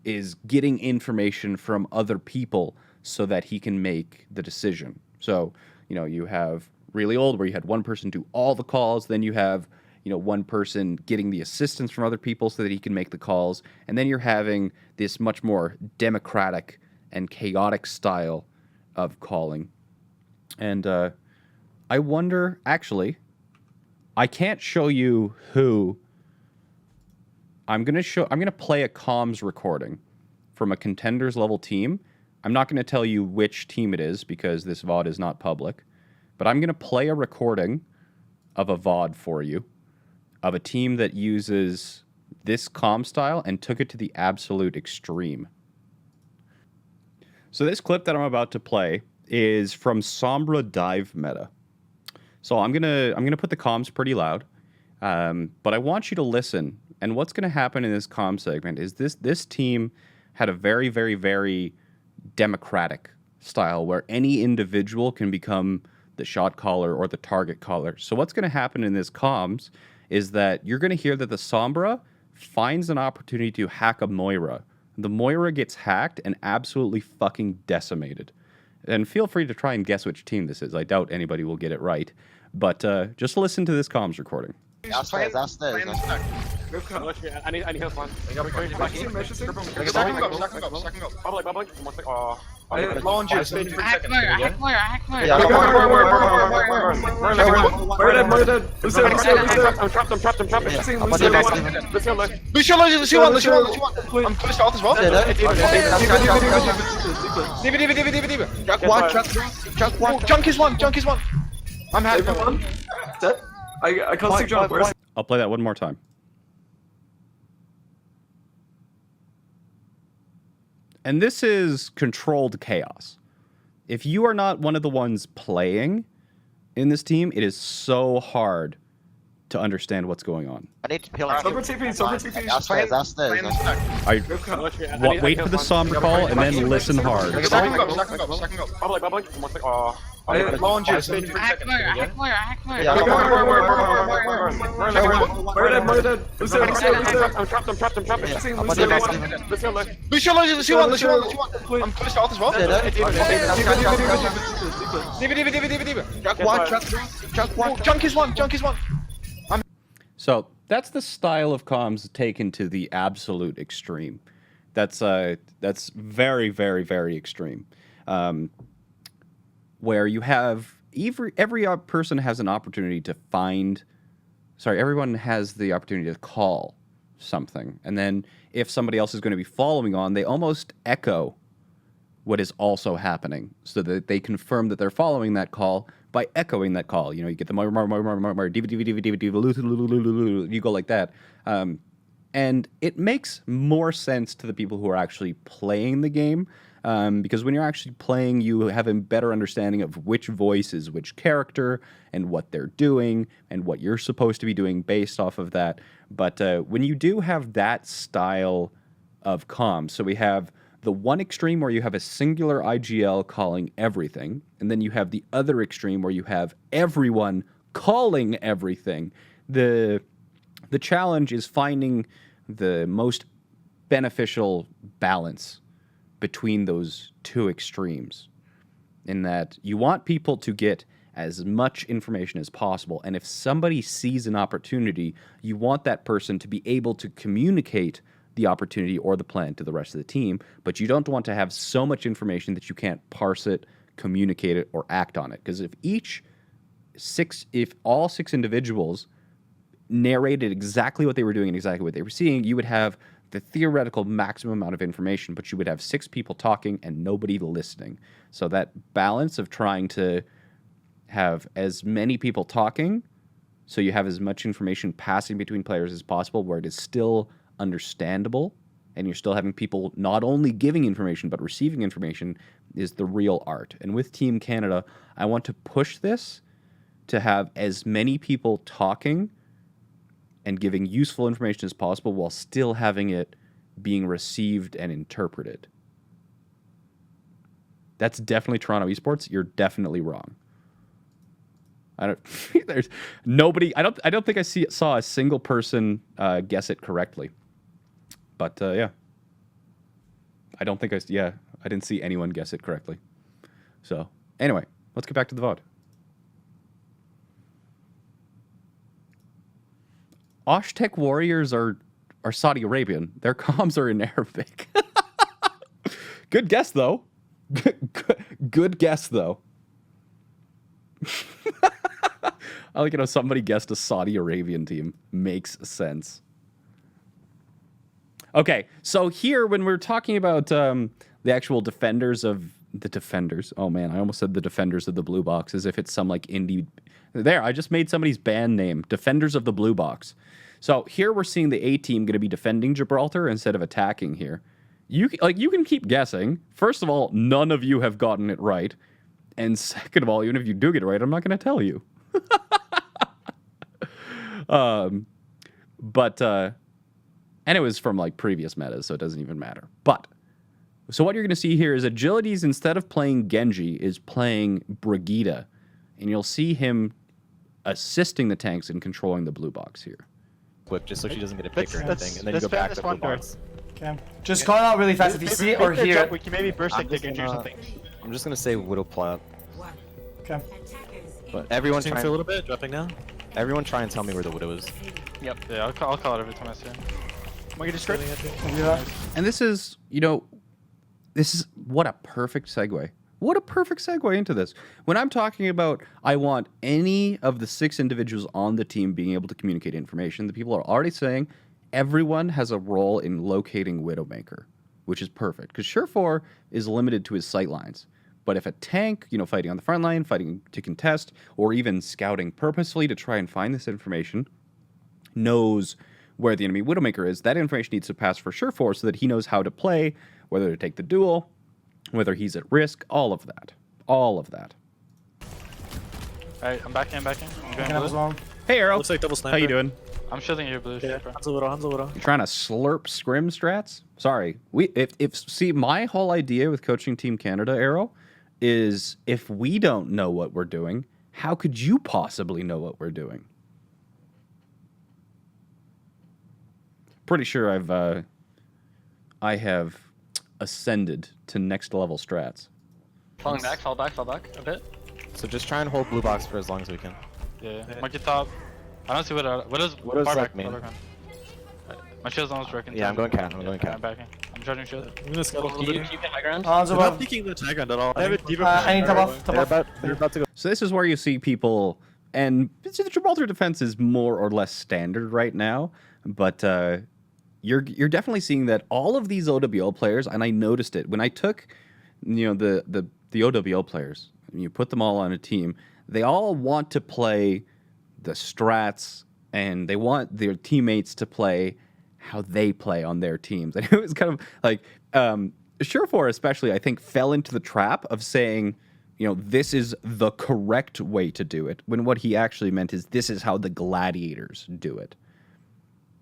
is getting information from other people so that he can make the decision. So, you know, you have really old where you had one person do all the calls, then you have, you know, one person getting the assistance from other people so that he can make the calls, and then you're having this much more democratic and chaotic style of calling. And I wonder, actually, I can't show you who. I'm going to play a comms recording from a contenders level team. I'm not going to tell you which team it is because this VOD is not public, but I'm going to play a recording of a VOD for you of a team that uses this comm style and took it to the absolute extreme. So this clip that I'm about to play is from Sombra Dive Meta. So I'm gonna put the comms pretty loud, but I want you to listen. And what's gonna happen in this comm segment is this team had a very, very, very democratic style where any individual can become the shot caller or the target caller. So what's gonna happen in this comms is that you're gonna hear that the Sombra finds an opportunity to hack a Moira. The Moira gets hacked and absolutely fucking decimated. And feel free to try and guess which team this is. I doubt anybody will get it right. But just listen to this comms recording. Downstairs. I need help, man. I'm trapped. Lucio one. I'm pushed off as well. D.Va. Junk is one. I'm happy. I can't see John. I'll play that one more time. And this is controlled chaos. If you are not one of the ones playing in this team, it is so hard to understand what's going on. I need to peel. Sober TP, sober TP. Wait for the somber call and then listen hard. Low on juice. I'm pushed off as well. Junk is one. So that's the style of comms taken to the absolute extreme. That's very, very, very extreme. Where you have every person has an opportunity to everyone has the opportunity to call something, and then if somebody else is going to be following on, they almost echo what is also happening, so that they confirm that they're following that call by echoing that call. You know, you get the you go like that, and it makes more sense to the people who are actually playing the game. Because when you're actually playing, you have a better understanding of which voice is which character and what they're doing and what you're supposed to be doing based off of that. But when you do have that style of comms, so we have the one extreme where you have a singular IGL calling everything, and then you have the other extreme where you have everyone calling everything. The challenge is finding the most beneficial balance between those two extremes, in that you want people to get as much information as possible, and if somebody sees an opportunity, you want that person to be able to communicate the opportunity or the plan to the rest of the team, but you don't want to have so much information that you can't parse it, communicate it, or act on it. Because if all six individuals narrated exactly what they were doing and exactly what they were seeing, you would have the theoretical maximum amount of information, but you would have six people talking and nobody listening. So that balance of trying to have as many people talking, so you have as much information passing between players as possible, where it is still understandable, and you're still having people not only giving information but receiving information, is the real art. And with Team Canada, I want to push this to have as many people talking and giving useful information as possible while still having it being received and interpreted. That's definitely Toronto Esports. You're definitely wrong. There's nobody. I don't think I saw a single person guess it correctly. But yeah, I don't think I didn't see anyone guess it correctly. So anyway, let's get back to the VOD. Oshtek Warriors are Saudi Arabian. Their comms are in Arabic. Good guess, though. Good guess, though. I like somebody guessed a Saudi Arabian team. Makes sense. Okay, so here, when we're talking about the actual defenders of the defenders. Oh, man, I almost said the defenders of the blue box as if it's some, indie... There, I just made somebody's band name. Defenders of the blue box. So here we're seeing the A team going to be defending Gibraltar instead of attacking here. You can keep guessing. First of all, none of you have gotten it right. And second of all, even if you do get it right, I'm not going to tell you. And it was from previous metas, so it doesn't even matter. But so what you're going to see here is Agilities, instead of playing Genji, is playing Brigitte. And you'll see him assisting the tanks in controlling the blue box here. Whip, just so she doesn't get a pick or anything, and then you go back to the blue box. Okay. Just call it out really fast if you see it or hear it. We can maybe burst like Genji or something. I'm just gonna say Widow plot. Okay. But everyone try for a little bit, dropping now. Everyone try and tell me where the Widow is. Yep. Yeah, I'll call it every time I see it. Monkey just script. And this is, what a perfect segue. What a perfect segue into this. When I'm talking about I want any of the 6 individuals on the team being able to communicate information, the people are already saying everyone has a role in locating Widowmaker, which is perfect. Because Surefour is limited to his sight lines. But if a tank, fighting on the front line, fighting to contest, or even scouting purposefully to try and find this information, knows where the enemy Widowmaker is, that information needs to pass for Surefour so that he knows how to play, whether to take the duel, whether he's at risk, all of that. All of that. Alright, I'm backing. I'm going blue. Hey, Arrow. Looks like double sniper. How you doing? I'm shielding your blue. Yeah, Han's a little. You trying to slurp scrim strats? Sorry. See, my whole idea with coaching Team Canada, Arrow, is if we don't know what we're doing, how could you possibly know what we're doing? Pretty sure I have ascended to next level strats. Falling back, fall back a bit. So just try and hold blue box for as long as we can. Yeah. Monkey top. I don't see what is Widow's far like back. main. My shield's almost broken. Yeah, I'm going cat. I'm backing. I'm charging shield. I'm gonna scuttle a little Can you bit. keep the high ground? I'm not peeking the high ground at all. I have a deeper. I need top off. Top off. They're about to go. So this is where you see people, and the Gibraltar defense is more or less standard right now, but you're definitely seeing that all of these OWL players, and I noticed it when I took, the OWL players, and you put them all on a team, they all want to play the strats, and they want their teammates to play how they play on their teams. And it was kind of like, Surefour especially, I think, fell into the trap of saying, this is the correct way to do it, when what he actually meant is this is how the gladiators do it.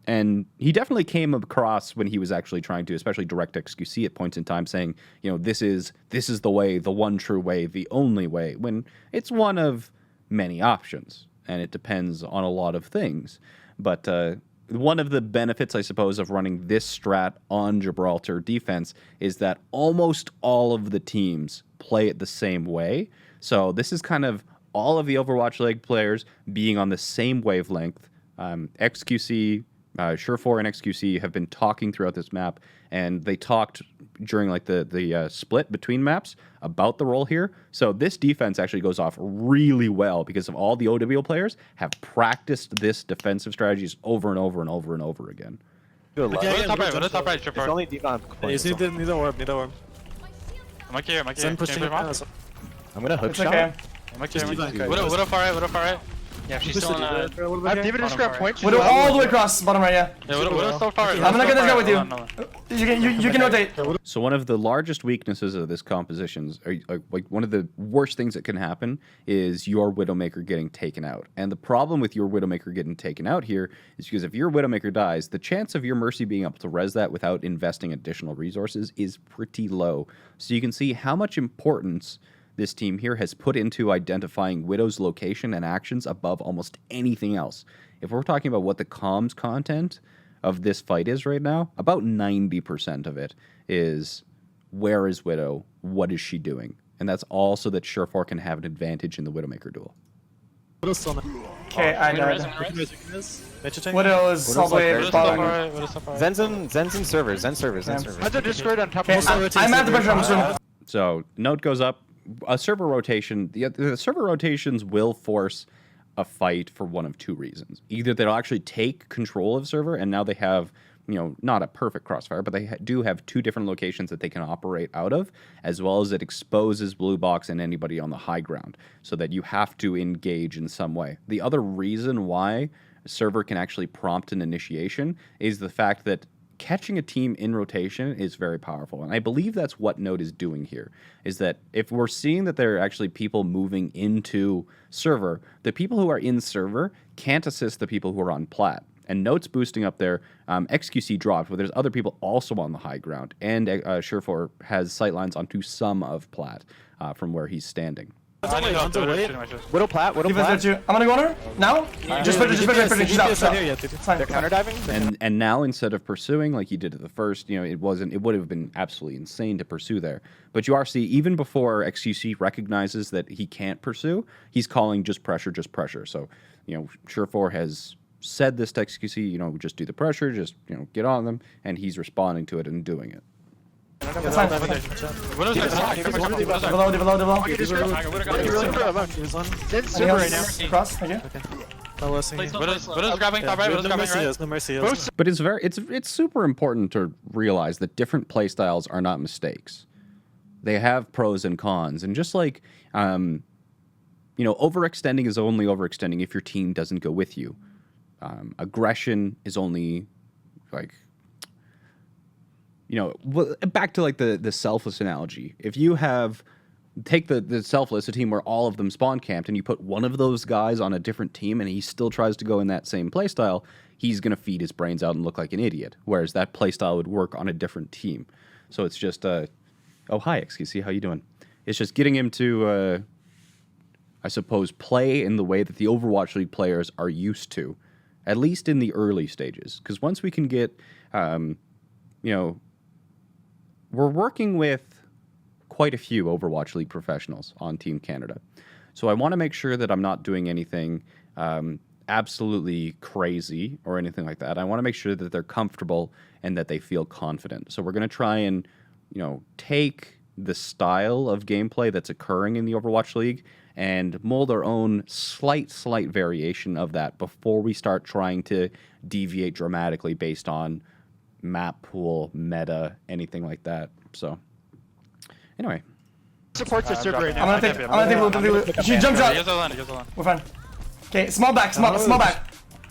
And he definitely came across when he was actually trying to, especially direct XQC at points in time, saying, this is the way, the one true way, the only way, when it's one of many options, and it depends on a lot of things. But one of the benefits, I suppose, of running this strat on Gibraltar defense is that almost all of the teams play it the same way. So this is kind of all of the Overwatch League players being on the same wavelength. XQC, Surefour and XQC have been talking throughout this map, and they talked during like the split between maps about the role here. So this defense actually goes off really well because of all the OWL players have practiced this defensive strategies over and over and over and over again. What is top right? It's only Devon. Need the orb. Monkey here. Send pushing. I'm gonna hook It's shot. okay. Monkey here. What far right? Yeah, she's still on I have David just grab point. Widow all the way across, bottom right, yeah. Yeah, what is so far right? I'm gonna get this guy with you. You can rotate. So one of the largest weaknesses of this composition, like one of the worst things that can happen, is your Widowmaker getting taken out. And the problem with your Widowmaker getting taken out here is because if your Widowmaker dies, the chance of your Mercy being able to res that without investing additional resources is pretty low. So you can see how much importance this team here has put into identifying Widow's location and actions above almost anything else. If we're talking about what the comms content of this fight is right now, about 90% of it is where is Widow, what is she doing? And that's all so that Surefour can have an advantage in the Widowmaker duel. Widow's still not. Okay, I died. Widow Widow is all the way bottom. Zen's in server. Zen server. I have to discord on top Okay, of I'm at the pressure. I'm assuming. So note goes up. A server rotation, the server rotations will force a fight for one of two reasons. Either they'll actually take control of server, and now they have, not a perfect crossfire, but they do have two different locations that they can operate out of, as well as it exposes Blue Box and anybody on the high ground, so that you have to engage in some way. The other reason why server can actually prompt an initiation is the fact that catching a team in rotation is very powerful. And I believe that's what Note is doing here, is that if we're seeing that there are actually people moving into server, the people who are in server can't assist the people who are on plat. And Note's boosting up there. XQC dropped, but there's other people also on the high ground. And Surefour has sightlines onto some of plat from where he's standing. Widow plat. I'm gonna go on her now. Just put it. She's out. They're counter diving. And now instead of pursuing like you did at the first, it would have been absolutely insane to pursue there. But you are see even before XQC recognizes that he can't pursue, he's calling just pressure. So Surefour has said this to XQC, just do the pressure, just get on them, and he's responding to it and doing it. It's fine. Below. super right now. Cross, thank you. Widow's grabbing top right. Widow's grabbing right. No mercy. But it's super important to realize that different playstyles are not mistakes. They have pros and cons, and just like overextending is only overextending if your team doesn't go with you. Aggression is only like back to like the selfless analogy. If you take the selfless, a team where all of them spawn camped, and you put one of those guys on a different team and he still tries to go in that same playstyle, he's going to feed his brains out and look like an idiot, whereas that playstyle would work on a different team. So it's just, oh, hi, XQC, how you doing? It's just getting him to, I suppose, play in the way that the Overwatch League players are used to, at least in the early stages. Because once we can get, we're working with quite a few Overwatch League professionals on Team Canada. So I want to make sure that I'm not doing anything absolutely crazy or anything like that. I want to make sure that they're comfortable and that they feel confident. So we're going to try and, take the style of gameplay that's occurring in the Overwatch League and mold our own slight variation of that before we start trying to deviate dramatically based on map pool, meta, anything like that. So, anyway. Supports the server right now. I'm gonna take she jump shot. We're fine. Okay, small back.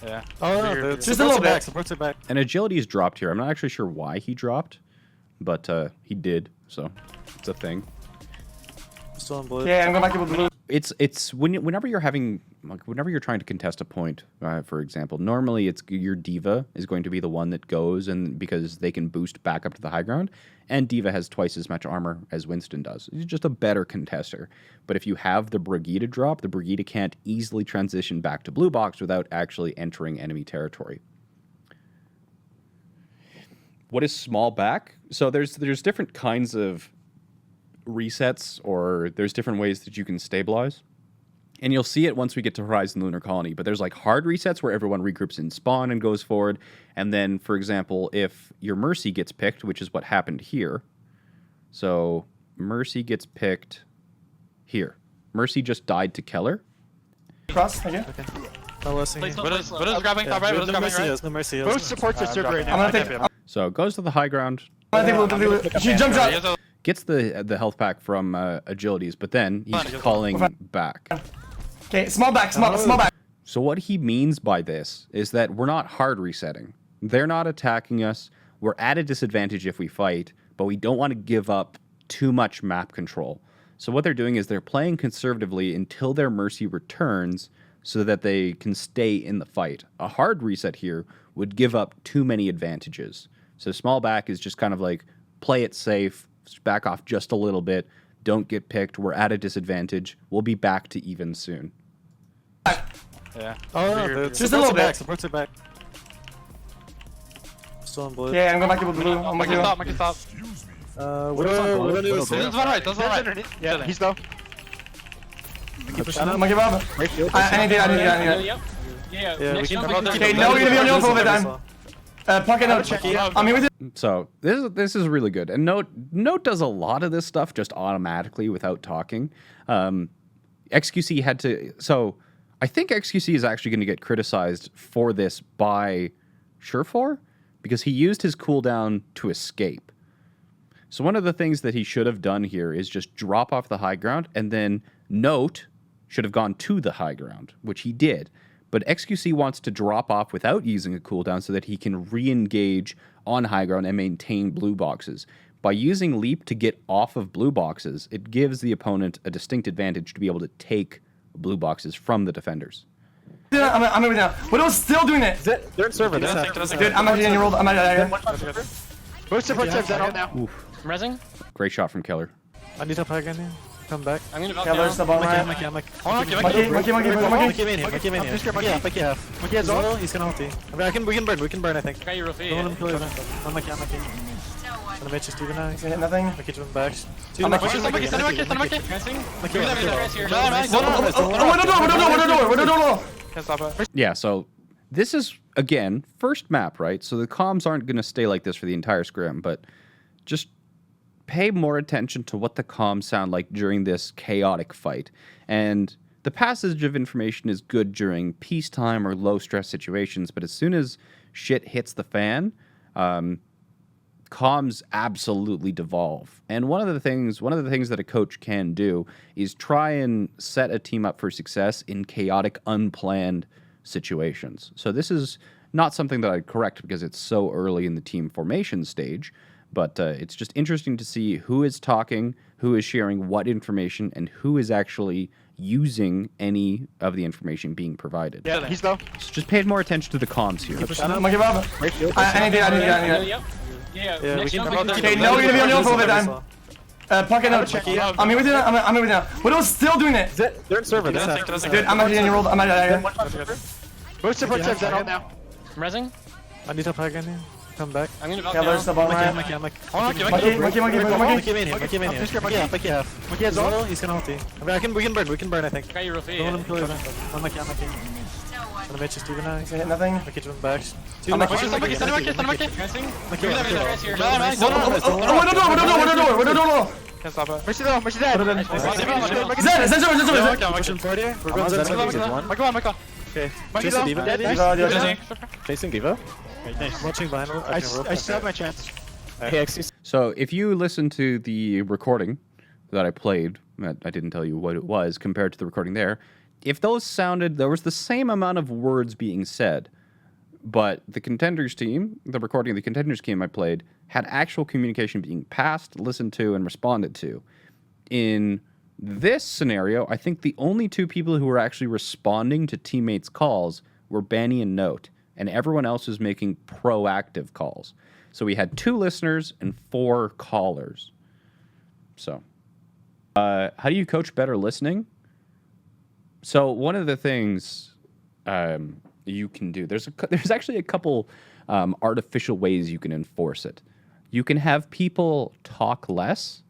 Yeah. Oh, no, just a little bit. Supports it back. And agility's dropped here. I'm not actually sure why he dropped, but he did, so it's a thing. Still on blue. Yeah, I'm going back to blue. It's whenever you're having, like, whenever you're trying to contest a point, for example, normally it's your diva is going to be the one that goes, and because they can boost back up to the high ground, and diva has twice as much armor as Winston does. He's just a better contester. But if you have the Brigitte drop, the Brigitte can't easily transition back to blue box without actually entering enemy territory. What is small back? So there's different kinds of resets, or there's different ways that you can stabilize, and you'll see it once we get to Horizon Lunar Colony. But there's like hard resets where everyone regroups in spawn and goes forward, and then, for example, if your Mercy gets picked, which is what happened here, so Mercy gets picked here. Mercy just died to Keller. Cross, thank you. Okay. No listening. What is grabbing top right? What is grabbing right? No mercy. Both supports the server right now. I'm gonna take. So it goes to the high ground. I'm gonna take she jump shot. Gets the health pack from agilities, but then he's calling back. Okay, small back. So what he means by this is that we're not hard resetting. They're not attacking us. We're at a disadvantage if we fight, but we don't want to give up too much map control. So what they're doing is they're playing conservatively until their Mercy returns so that they can stay in the fight. A hard reset here would give up too many advantages. So small back is just kind of like, play it safe, back off just a little bit, don't get picked, we're at a disadvantage, we'll be back to even soon. Yeah. Oh, no, just a little bit. Supports it back. Still on blue. Yeah, I'm going back to blue. I'm Make it stop, make it stop. What do That's one right, that's one right. Yeah, he's low. I'm gonna give up. I need it. Yeah, Okay, no, you're gonna be on the off over time. Pocket note. I'm here with you. So this is really good. And Note does a lot of this stuff just automatically without talking. XQC had to. So I think XQC is actually going to get criticized for this by Surefour because he used his cooldown to escape. So one of the things that he should have done here is just drop off the high ground, and then Note should have gone to the high ground, which he did. But XQC wants to drop off without using a cooldown so that he can re-engage on high ground and maintain blue boxes. By using Leap to get off of blue boxes, it gives the opponent a distinct advantage to be able to take blue boxes from the defenders. I'm over now. Widow's still doing it. They're in server. Dude, I'm actually in your world. I'm out. Both supports have Zed out now. Oof. I'm rezzing. Great shot from Keller. I need to play again here. Come back. I'm gonna Keller's the ball right. Monkey. Monkey. He's gonna ulti. I mean, we can burn, I think. got you real feet. I'm Monkey. I'm gonna match Steven now. Hit nothing. Monkey to back. I'm Yeah, so this is, again, first map, right? So the comms aren't going to stay like this for the entire scrim, but just pay more attention to what the comms sound like during this chaotic fight. And the passage of information is good during peacetime or low-stress situations, but as soon as shit hits the fan, comms absolutely devolve. And one of the things that a coach can do is try and set a team up for success in chaotic, unplanned situations. So this is not something that I'd correct because it's so early in the team formation stage, But it's just interesting to see who is talking, who is sharing what information, and who is actually using any of the information being provided. Yeah, he's low. So just pay more attention to the comms here. Monkey Bob. I need it. Okay, now we're gonna be on your for a bit time. Pocket out. I'm here with you now. I'm here with you now. Widow's still doing it. They're in server. Dude, I'm actually on your roll. I'm out. Both support Zed out now. I'm rezzing. I need to plug in here. Come back. I'm gonna Yeah, there's the bottom right. Monkey. Monkey. Monkey has ult. He's gonna ulti. I mean, we can burn. I think. I got you real feet. Don't let him kill you. I'm Monkey. I'm gonna just even now. Hit nothing. Monkey just back. I'm Monkey. Monkey. Monkey. What do you Can't stop it. Mercy low. Mercy dead. Zed. Pushing 40. We're going Zed. Michael on, Michael. Okay. Monkey Chase the low. Diva. Dead. Chasing Diva. Nice. Watching behind. I still have my chance. Hey, XQC. So if you listen to the recording that I played, I didn't tell you what it was compared to the recording there. If those sounded, there was the same amount of words being said, but the contenders team, the recording of the contenders team I played, had actual communication being passed, listened to, and responded to. In this scenario, I think the only two people who were actually responding to teammates' calls were Banny and Note, and everyone else was making proactive calls. So we had 2 listeners and 4 callers. So, how do you coach better listening? So one of the things you can do, there's actually a couple artificial ways you can enforce it. You can have people talk less,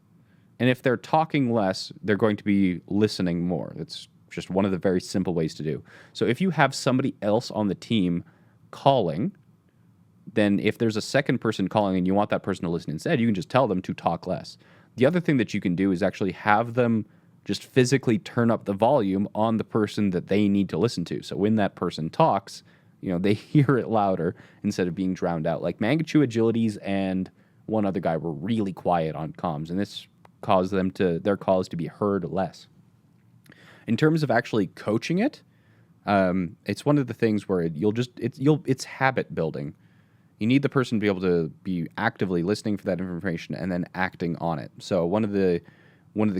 and if they're talking less, they're going to be listening more. It's just one of the very simple ways to do. So if you have somebody else on the team calling, then if there's a second person calling and you want that person to listen instead, you can just tell them to talk less. The other thing that you can do is actually have them just physically turn up the volume on the person that they need to listen to. So when that person talks, they hear it louder instead of being drowned out. Like Mangachu, Agilities, and one other guy were really quiet on comms, and this caused their calls to be heard less. In terms of actually coaching it, it's one of the things where it's habit building. You need the person to be able to be actively listening for that information and then acting on it. So one of the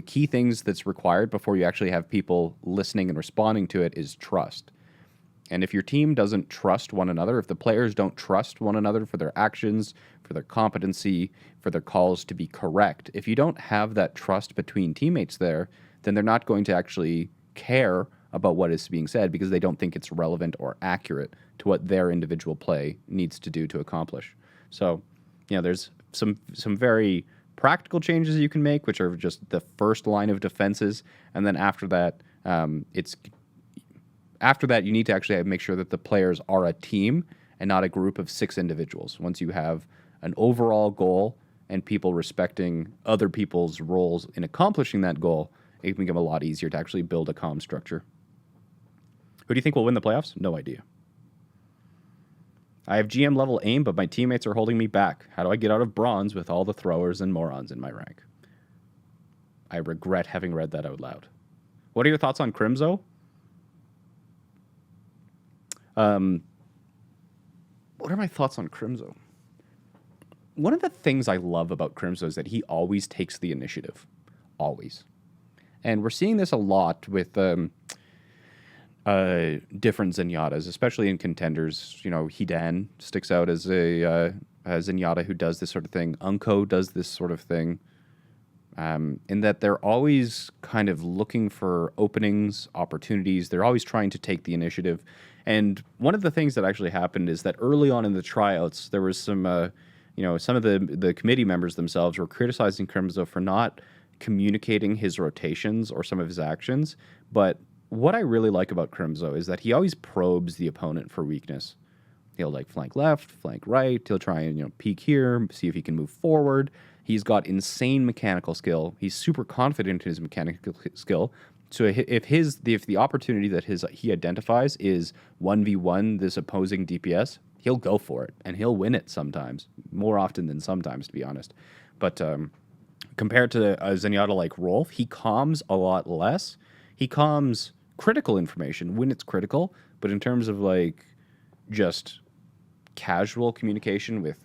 key things that's required before you actually have people listening and responding to it is trust. And if your team doesn't trust one another, if the players don't trust one another for their actions, for their competency, for their calls to be correct, if you don't have that trust between teammates there, then they're not going to actually care about what is being said because they don't think it's relevant or accurate to what their individual play needs to do to accomplish. So, there's some very practical changes you can make, which are just the first line of defenses, and then after that, you need to actually make sure that the players are a team and not a group of 6 individuals. Once you have an overall goal and people respecting other people's roles in accomplishing that goal, it can become a lot easier to actually build a comm structure. Who do you think will win the playoffs? No idea. I have GM level aim, but my teammates are holding me back. How do I get out of bronze with all the throwers and morons in my rank? I regret having read that out loud. What are your thoughts on Crimzo? What are my thoughts on Crimzo? One of the things I love about Crimzo is that he always takes the initiative. Always. And we're seeing this a lot with different Zenyatas, especially in contenders. Hidan sticks out as a Zenyatta who does this sort of thing. Unko does this sort of thing. In that they're always kind of looking for openings, opportunities. They're always trying to take the initiative. And one of the things that actually happened is that early on in the tryouts, there was some of the committee members themselves were criticizing Crimzo for not communicating his rotations or some of his actions. But what I really like about Crimzo is that he always probes the opponent for weakness. He'll flank left, flank right. He'll try and peek here, see if he can move forward. He's got insane mechanical skill. He's super confident in his mechanical skill. So if the opportunity that he identifies is 1v1 this opposing DPS, he'll go for it and he'll win it sometimes, more often than sometimes, to be honest. But compared to a Zenyatta like Rolf, he comms a lot less. He comms critical information when it's critical, but in terms of just casual communication with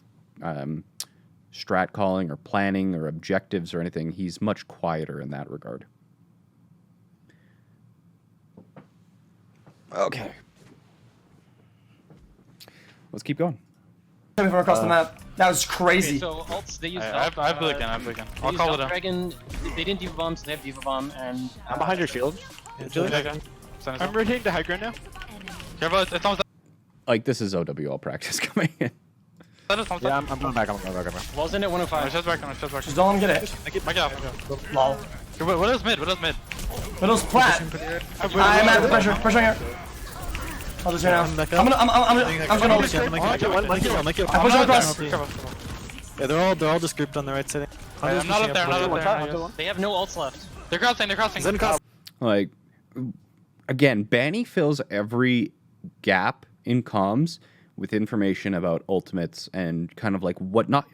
strat calling or planning or objectives or anything. He's much quieter in that regard. Okay. Let's keep going. Coming from across the map. That was crazy. So ults, they use I have blue again. I'll call it a. Dragon. They didn't Diva Bomb, so they have Diva Bomb, and I'm behind your shield. I'm rotating to high ground now. Careful, it's almost. Like, this is OWL practice coming in. Yeah, I'm going back. I'm going back. Walls in at 105. Just back. Just back. Just don't let him get it. Back up. Lol. What is mid? What is mid? Widow's plat. I'm at the pressure. Pressure here. I'll just now. I'm gonna ult. I push him across. Yeah, they're all just grouped on the right side. I'm not up there. I'm not up there. They have no ults left. They're crossing. They're crossing. Like, again, Banny fills every gap in comms with information about ultimates and kind of like what not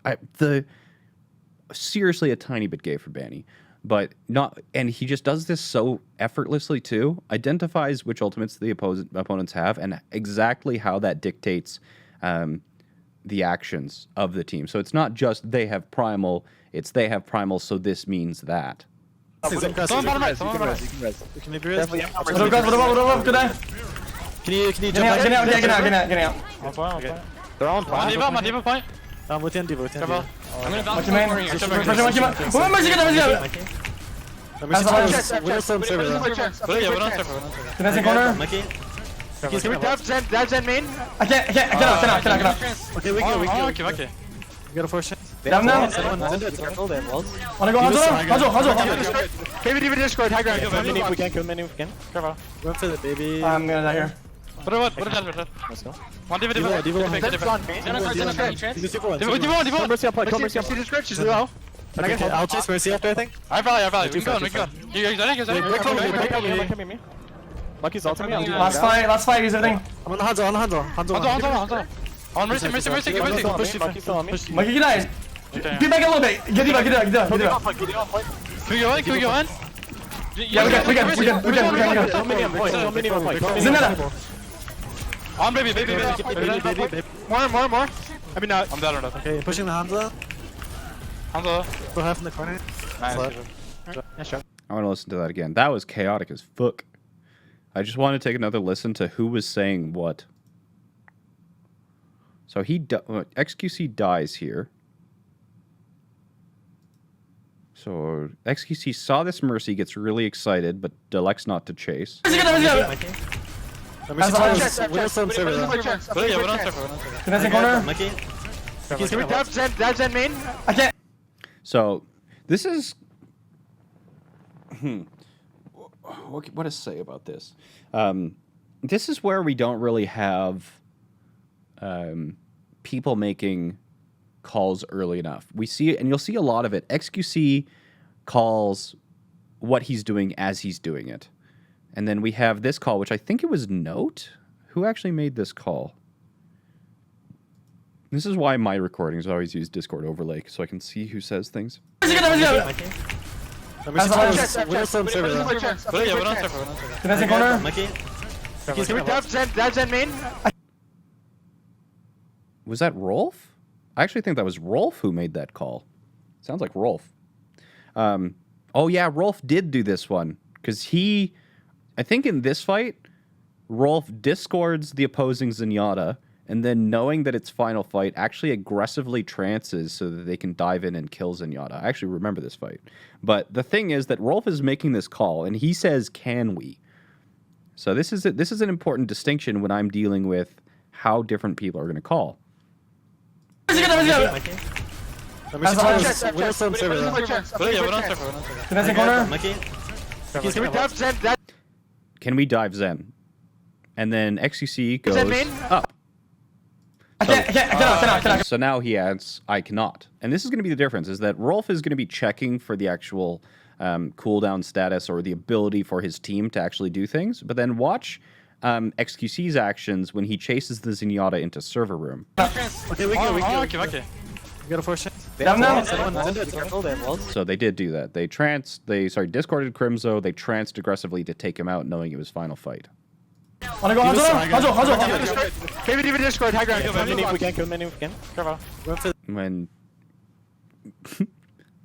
seriously a tiny bit gay for Banny, but not, and he just does this so effortlessly too. Identifies which ultimates the opponents have and exactly how that dictates the actions of the team. So it's not just they have primal; it's they have primal, so this means that. Someone bottom right. Someone bottom right. Can they be res? Can you jump out? Get out. They're all on On Diva point. I'm with you, Diva. I'm gonna bounce Monkey man. corner here. Widow's on server. Finessing corner. Can we dive Zen main? I cannot. Okay, we can. Okay. We got a force. Down now. Wanna go Hanzo. Baby Diva Discord, high ground. If we can, kill many if we can. Careful. Run for the baby. I'm gonna die here. What? Let's go. One Diva. Zen Mercy up, Mercy up. She's low. Okay, I'll chase Mercy after, I think. I value. We can go. You're ready. Lucky's ulting me. Last fight, use everything. I'm on the Hanzo. Hanzo. On Mercy. Get Mercy. Lucky's still on me. Mikey, get out. Get back a little bit. Get out. Can we go in? Yeah, we can. Zenetta. On baby. More. I mean, not. I'm down or nothing. Okay, pushing the Hanzo. Hanzo. Go half in the corner. Nice. I want to listen to that again. That was chaotic as fuck. I just want to take another listen to who was saying what. So XQC dies here. So XQC saw this Mercy, gets really excited, but elects not to chase. Widow's on server. Finessing corner. Can we dive Zen main? I can't. So this is what to say about this? This is where we don't really have people making calls early enough. We see it, and you'll see a lot of it. XQC calls what he's doing as he's doing it. And then we have this call, which I think it was Note who actually made this call. This is why my recordings always use Discord overlay, so I can see who says things. Widow's on server. Finessing corner. Can we dive Zen main? Was that Rolf? I actually think that was Rolf who made that call. Sounds like Rolf. Oh yeah, Rolf did do this one. Because I think in this fight, Rolf discords the opposing Zenyatta, and then knowing that it's final fight, actually aggressively trances so that they can dive in and kill Zenyatta. I actually remember this fight. But the thing is that Rolf is making this call, and he says, "Can we?" So this is an important distinction when I'm dealing with how different people are going to call. Widow's on server. Finessing corner. Can we dive Zen? Can we dive Zen? And then XQC goes up. I cannot. So now he adds, I cannot. And this is going to be the difference, is that Rolf is going to be checking for the actual cooldown status or the ability for his team to actually do things. But then watch XQC's actions when he chases the Zenyatta into server room. Okay, we go. Okay. We got a force. Down now. So they did do that. They discorded Crimzo. They tranced aggressively to take him out, knowing it was final fight. Wanna go Hanzo. Baby Diva Discord, high ground. Kill many if we can. Careful. When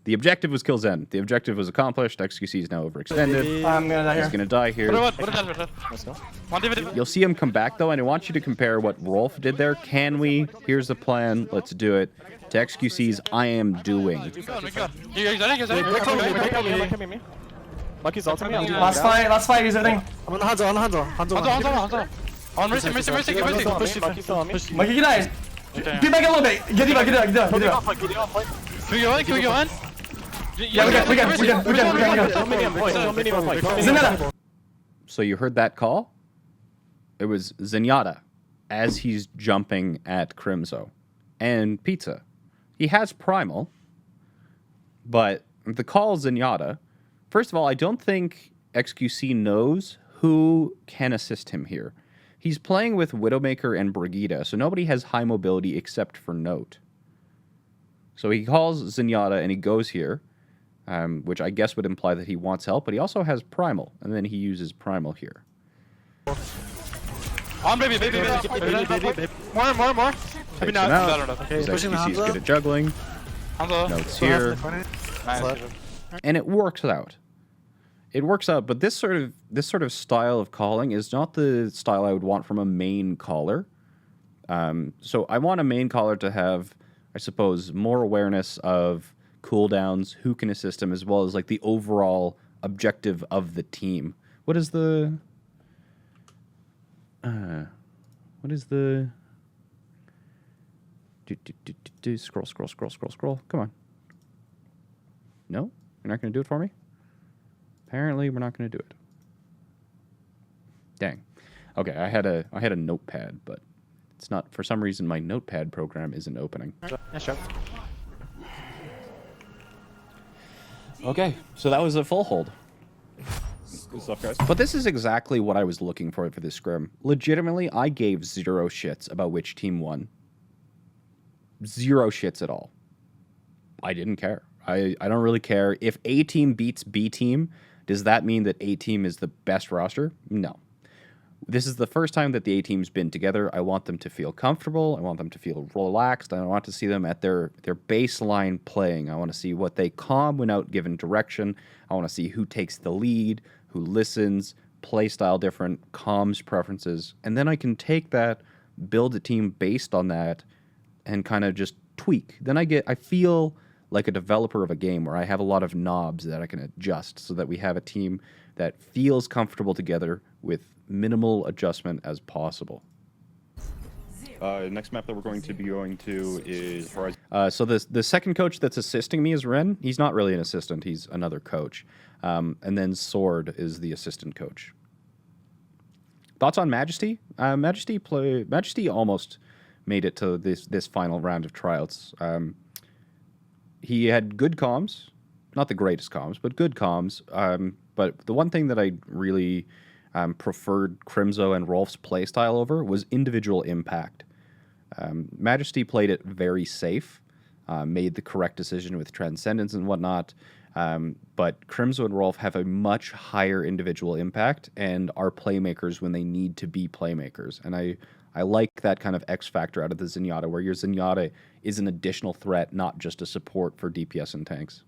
The objective was kill Zen. The objective was accomplished. XQC is now overextended. I'm gonna die here. He's gonna die here. You'll see him come back though, and I want you to compare what Rolf did there. Can we? Here's the plan. Let's do it. To XQC's I am doing. Lucky's ultimate me. Last fight, use everything. I'm on the Hanzo. On Mercy. Mikey, get out. Get back a little bit. Get back. Can we go in? Yeah, we can. Zenyatta. So you heard that call? It was Zenyatta as he's jumping at Crimzo. And Pizza. He has Primal, but the call Zenyatta. First of all, I don't think XQC knows who can assist him here. He's playing with Widowmaker and Brigitte, so nobody has high mobility except for Note. So he calls Zenyatta and he goes here, which I guess would imply that he wants help, but he also has Primal, and then he uses Primal here. On baby. More. Maybe not. Okay, XQC's good at juggling. Note's here. Nice. And it works out. It works out, but this sort of style of calling is not the style I would want from a main caller. So I want a main caller to have, I suppose, more awareness of cooldowns, who can assist him, as well as like the overall objective of the team. What is the scroll. Come on. No? You're not going to do it for me? Apparently, we're not going to do it. Dang. Okay, I had a notepad, but it's not, for some reason, my notepad program isn't opening. Yeah, sure. Okay, so that was a full hold. Good stuff, guys. But this is exactly what I was looking for this scrim. Legitimately, I gave 0 shits about which team won. 0 shits at all. I didn't care. I don't really care. If A team beats B team, does that mean that A team is the best roster? No. This is the first time that the A team's been together. I want them to feel comfortable. I want them to feel relaxed. I want to see them at their baseline playing. I want to see what they calm when out given direction. I want to see who takes the lead, who listens, play style different, comms preferences, and then I can take that, build a team based on that, and kind of just tweak. Then I feel like a developer of a game where I have a lot of knobs that I can adjust so that we have a team that feels comfortable together with minimal adjustment as possible. Next map that we're going to be going to is Horizon. So the second coach that's assisting me is Ren. He's not really an assistant. He's another coach. And then Sword is the assistant coach. Thoughts on Majesty? Majesty almost made it to this final round of tryouts. He had good comms, not the greatest comms, but good comms. But the one thing that I really preferred Crimzo and Rolf's playstyle over was individual impact. Majesty played it very safe, made the correct decision with Transcendence and whatnot, but Crimzo and Rolf have a much higher individual impact and are playmakers when they need to be playmakers. And I like that kind of X factor out of the Zenyatta, where your Zenyatta is an additional threat, not just a support for DPS and tanks.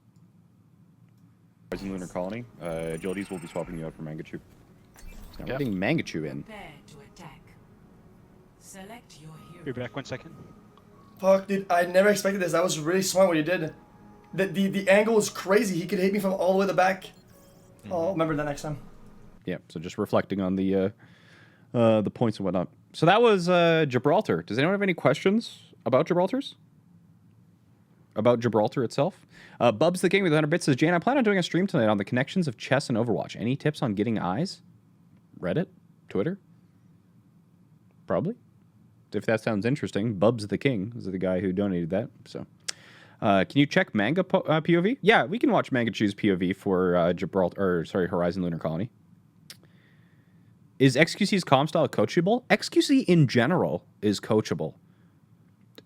Horizon Lunar Colony. Agilities will be swapping you out for Mangachu. Now we're getting Mangachu in. Prepare to attack. Select your hero. Be back 1 second. Fuck, dude, I never expected this. That was really smart what you did. The angle was crazy. He could hit me from all the way to the back. I'll remember that next time. Yeah, so just reflecting on the points and whatnot. So that was Gibraltar. Does anyone have any questions about Gibraltar's? About Gibraltar itself? Bubs the King with 100 bits says, Jayne, I plan on doing a stream tonight on the connections of chess and Overwatch. Any tips on getting eyes? Reddit? Twitter? Probably. If that sounds interesting. Bubs the King is the guy who donated that. So, can you check manga POV? Yeah, we can watch Manga Choose POV for Horizon Lunar Colony. Is XQC's comm style coachable? XQC in general is coachable.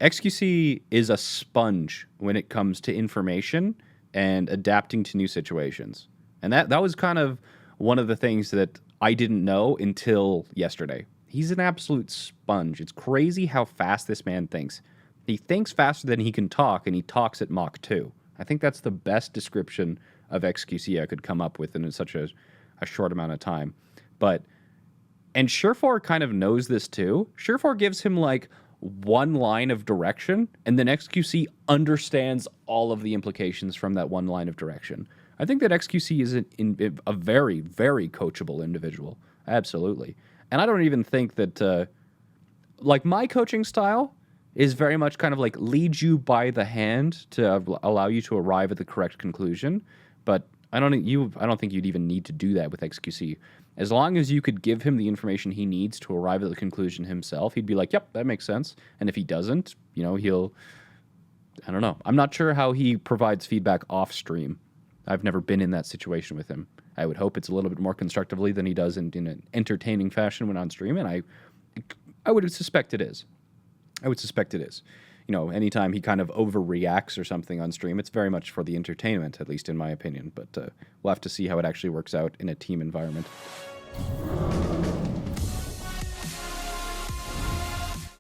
XQC is a sponge when it comes to information and adapting to new situations. And that was kind of one of the things that I didn't know until yesterday. He's an absolute sponge. It's crazy how fast this man thinks. He thinks faster than he can talk, and he talks at Mach 2. I think that's the best description of XQC I could come up with in such a short amount of time. And Surefour kind of knows this too. Surefour gives him like one line of direction, and then XQC understands all of the implications from that one line of direction. I think that XQC is a very, very coachable individual. Absolutely. And I don't even think that, like, my coaching style is very much kind of like lead you by the hand to allow you to arrive at the correct conclusion. But I don't think you'd even need to do that with XQC. As long as you could give him the information he needs to arrive at the conclusion himself, he'd be like, yep, that makes sense. And if he doesn't, you know, I don't know. I'm not sure how he provides feedback off stream. I've never been in that situation with him. I would hope it's a little bit more constructively than he does in an entertaining fashion when on stream, and I would suspect it is. I would suspect it is. You know, anytime he kind of overreacts or something on stream, it's very much for the entertainment, at least in my opinion. But we'll have to see how it actually works out in a team environment.